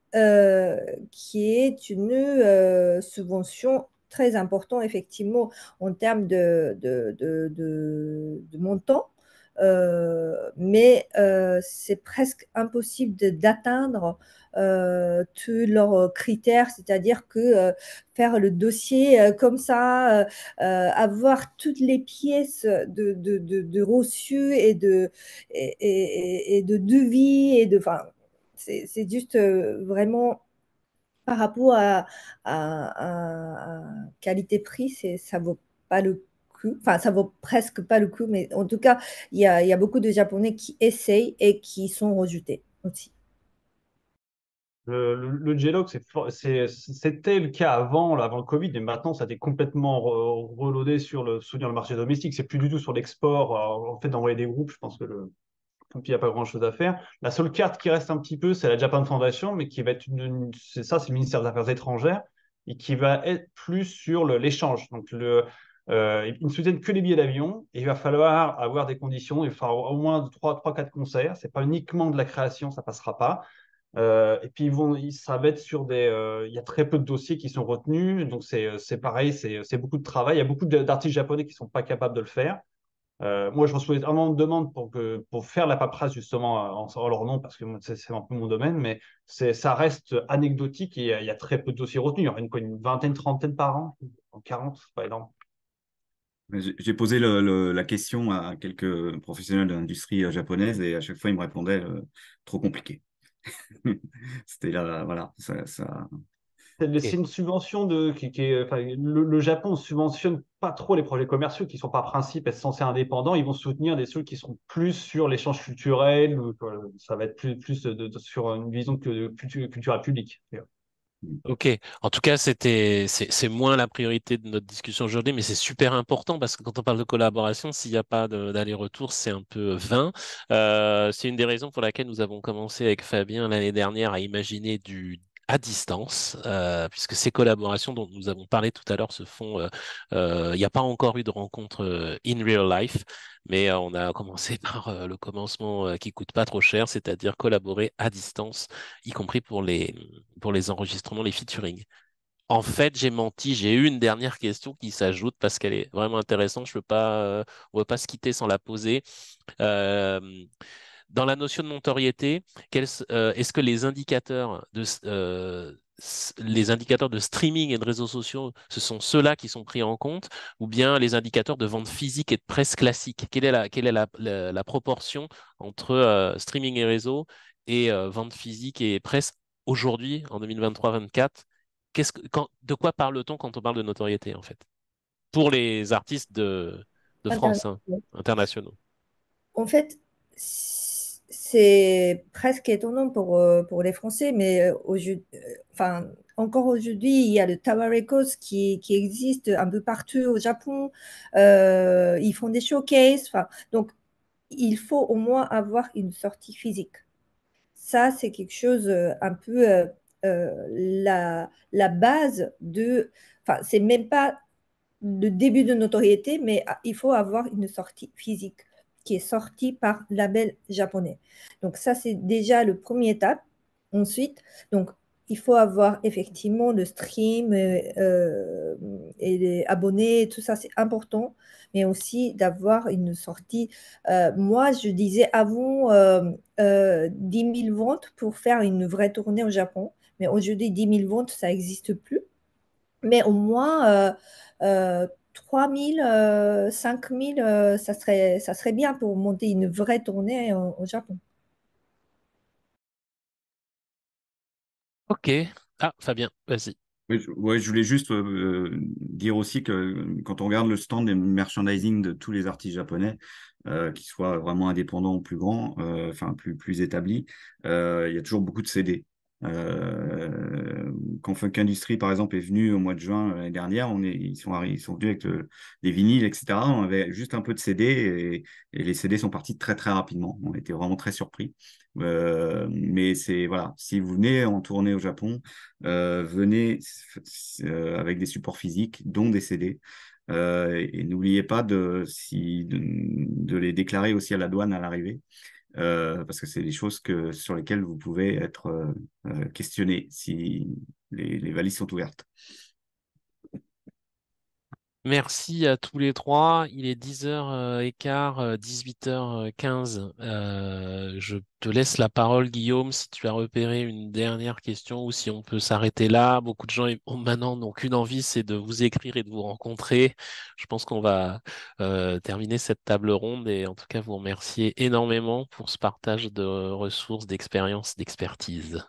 qui est une subvention très importante, effectivement, en termes de montant. Mais c'est presque impossible d'atteindre tous leurs critères, c'est-à-dire que faire le dossier comme ça, avoir toutes les pièces de reçus et de devis enfin, c'est juste vraiment par rapport à qualité-prix, ça vaut pas le coup. Enfin, ça vaut presque pas le coup, mais en tout cas, il y a beaucoup de Japonais qui essayent et qui sont rejetés aussi. Le J-Lo, c'était le cas avant, là, avant le Covid, et maintenant, ça a été complètement reloadé sur le marché domestique. C'est plus du tout sur l'export, en fait, d'envoyer des groupes. Je pense que puis il n'y a pas grand-chose à faire. La seule carte qui reste un petit peu, c'est la Japan Foundation, mais qui va être c'est le ministère des Affaires étrangères, et qui va être plus sur l'échange. Donc, ils ne soutiennent que les billets d'avion, et il va falloir avoir des conditions, il va falloir au moins 3, 4 concerts. C'est pas uniquement de la création, ça passera pas. Et puis ça va être sur il y a très peu de dossiers qui sont retenus, donc c'est pareil, c'est beaucoup de travail. Il y a beaucoup d'artistes japonais qui sont pas capables de le faire. Moi, je reçois vraiment de demandes pour faire la paperasse justement en leur nom parce que moi, c'est un peu mon domaine, mais ça reste anecdotique et il y a très peu de dossiers retenus. Il y en a une vingtaine, trentaine par an, 40, c'est pas énorme. J'ai posé la question à quelques professionnels de l'industrie japonaise et à chaque fois, ils me répondaient trop compliqué. C'était là, voilà, ça. C'est Ok. une subvention qui est, enfin, le Japon ne subventionne pas trop les projets commerciaux qui sont par principe être censés indépendants. Ils vont soutenir des trucs qui sont plus sur l'échange culturel. Ou, ça va être plus sur une vision culturelle publique. Ok. En tout cas, c'est moins la priorité de notre discussion aujourd'hui, mais c'est super important parce que quand on parle de collaboration, s'il n'y a pas d'aller-retour, c'est un peu vain. C'est une des raisons pour laquelle nous avons commencé avec Fabien l'année dernière à imaginer du à distance, puisque ces collaborations dont nous avons parlé tout à l'heure se font. Il n'y a pas encore eu de rencontre in real life, mais on a commencé par le commencement qui coûte pas trop cher, c'est-à-dire collaborer à distance, y compris pour les enregistrements, les featuring. En fait, j'ai menti, j'ai eu une dernière question qui s'ajoute parce qu'elle est vraiment intéressante. On ne veut pas se quitter sans la poser. Euh, Dans la notion de notoriété, est-ce que les indicateurs de streaming et de réseaux sociaux, ce sont ceux-là qui sont pris en compte, ou bien les indicateurs de vente physique et de presse classique? Quelle est la proportion entre streaming et réseau et vente physique et presse aujourd'hui, en 2023-24? De quoi parle-t-on quand on parle de notoriété, en fait, pour les artistes de France, hein, International. internationaux? En fait, c'est presque étonnant pour les Français, mais enfin, encore aujourd'hui, il y a le Tower Records qui existe un peu partout au Japon. Ils font des showcases. Enfin, donc, il faut au moins avoir une sortie physique. Ça, c'est quelque chose un peu la base de. Enfin, c'est même pas le début de notoriété, mais il faut avoir une sortie physique qui est sortie par label japonais. Donc ça, c'est déjà le premier étape. Ensuite, donc, il faut avoir effectivement le stream et les abonnés, tout ça, c'est important, mais aussi d'avoir une sortie. Moi, je disais avant 10 000 ventes pour faire une vraie tournée au Japon, mais aujourd'hui, 10 000 ventes, ça n'existe plus. Mais au moins, 3 000, 5 000, ça serait bien pour monter une vraie tournée au Japon. Ok. Ah, Fabien, vas-y. Oui, ouais, je voulais juste dire aussi que quand on regarde le stand des merchandising de tous les artistes japonais, qu'ils soient vraiment indépendants ou plus grands, enfin plus établis, il y a toujours beaucoup de CD. Quand Funk Industry, par exemple, est venu au mois de juin l'année dernière, ils sont venus avec des vinyles, etc. On avait juste un peu de CD et les CD sont partis très très rapidement. On était vraiment très surpris. Mais c'est voilà, si vous venez en tournée au Japon, venez avec des supports physiques, dont des CD. Et n'oubliez pas de les déclarer aussi à la douane à l'arrivée, parce que c'est des choses sur lesquelles vous pouvez être questionné si les valises sont ouvertes. Merci à tous les trois. Il est 10h15, 18h15. Je te laisse la parole, Guillaume, si tu as repéré une dernière question ou si on peut s'arrêter là. Beaucoup de gens maintenant n'ont qu'une envie, c'est de vous écrire et de vous rencontrer. Je pense qu'on va terminer cette table ronde et en tout cas vous remercier énormément pour ce partage de ressources, d'expériences, d'expertise.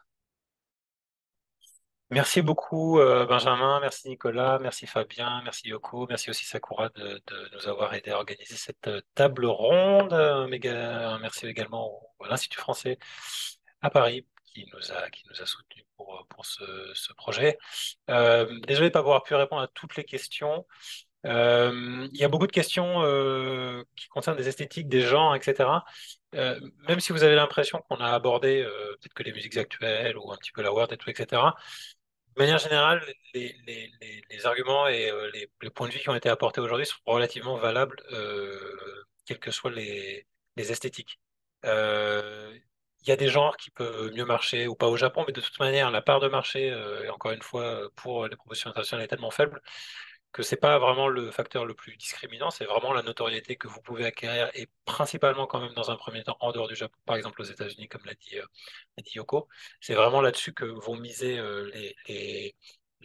Merci beaucoup, Benjamin, merci Nicolas, merci Fabien, merci Yoko, merci aussi Sakura de nous avoir aidé à organiser cette table ronde. Merci également à l'Institut français à Paris qui nous a soutenus pour ce projet. Désolé de ne pas avoir pu répondre à toutes les questions. Il y a beaucoup de questions qui concernent des esthétiques, des genres, etc. Même si vous avez l'impression qu'on a abordé peut-être que les musiques actuelles ou un petit peu la world et tout, etc. De manière générale, les arguments et les points de vue qui ont été apportés aujourd'hui sont relativement valables, quelles que soient les esthétiques. Il y a des genres qui peuvent mieux marcher ou pas au Japon, mais de toute manière, la part de marché, et encore une fois, pour les propositions internationales est tellement faible que c'est pas vraiment le facteur le plus discriminant, c'est vraiment la notoriété que vous pouvez acquérir et principalement quand même dans un premier temps en dehors du Japon, par exemple aux États-Unis, comme l'a dit Yoko. C'est vraiment là-dessus que vont miser les,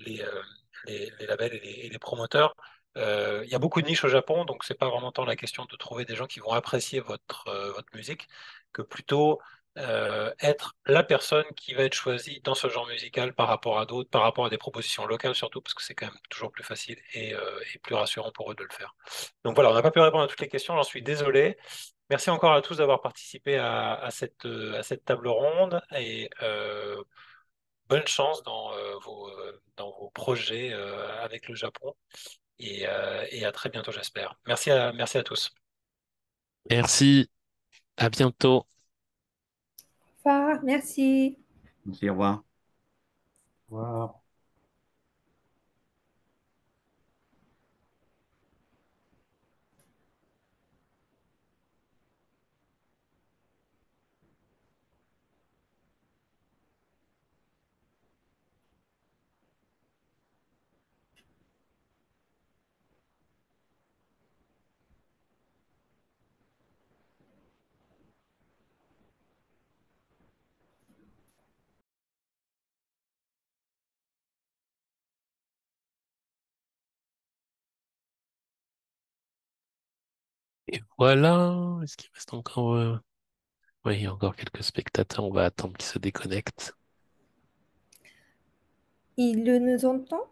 euh, les labels et les promoteurs. Il y a beaucoup de niches au Japon, donc c'est pas vraiment tant la question de trouver des gens qui vont apprécier votre musique que plutôt être la personne qui va être choisie dans ce genre musical par rapport à d'autres, par rapport à des propositions locales surtout, parce que c'est quand même toujours plus facile et plus rassurant pour eux de le faire. Donc voilà, on n'a pas pu répondre à toutes les questions, j'en suis désolé. Merci encore à tous d'avoir participé à cette table ronde et bonne chance dans vos projets avec le Japon et à très bientôt, j'espère. Merci à tous. Merci, à bientôt. Au revoir, merci. Merci, au revoir. Voilà. Et voilà, est-ce qu'il reste encore... Oui, il y a encore quelques spectateurs, on va attendre qu'ils se déconnectent. Il nous entend?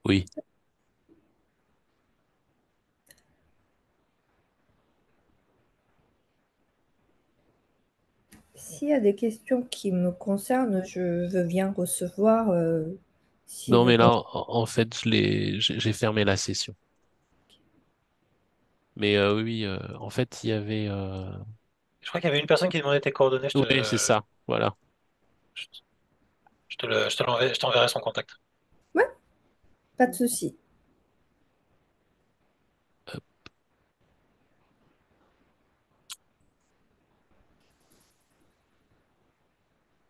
Oui. S'il y a des questions qui me concernent, je veux bien recevoir si Non, vous mais là, pensez. en fait, j'ai fermé la session. Mais oui, en fait, il y avait... Je crois qu'il y avait une personne qui demandait tes coordonnées, Oui, c'est ça, voilà. je, je t'enverrai son contact. Ouais, pas de souci.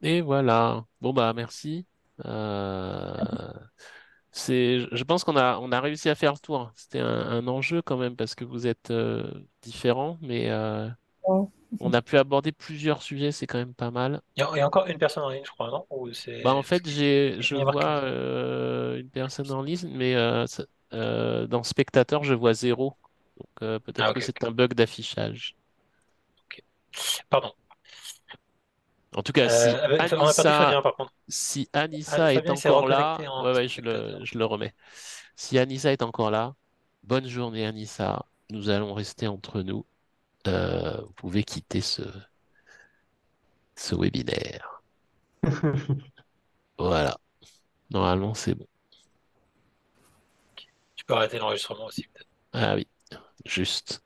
Et voilà. Bon, bah, merci. Euh, je pense on a réussi à faire le tour. C'était un enjeu quand même parce que vous êtes différents, mais Bon. on a pu aborder plusieurs sujets, c'est quand même pas mal. Il y a encore une personne en ligne, je crois, non? Ou Bah, en c'est parce fait, qu'il je il y a marqué. vois une personne en ligne, mais dans spectateur, je vois zéro. Donc, Ah, peut-être que ok, c'est un bug d'affichage. ok. Pardon. En tout cas, On a perdu Fabien, par contre. Si Anissa est Fabien, il s'est encore là, reconnecté en ouais, ouais, spectateur. je le remets. Si Anissa est encore là, bonne journée, Anissa. Nous allons rester entre nous. Vous pouvez quitter ce webinaire. Voilà. Normalement, c'est bon. Tu peux arrêter l'enregistrement aussi, peut-être. Ah oui, juste.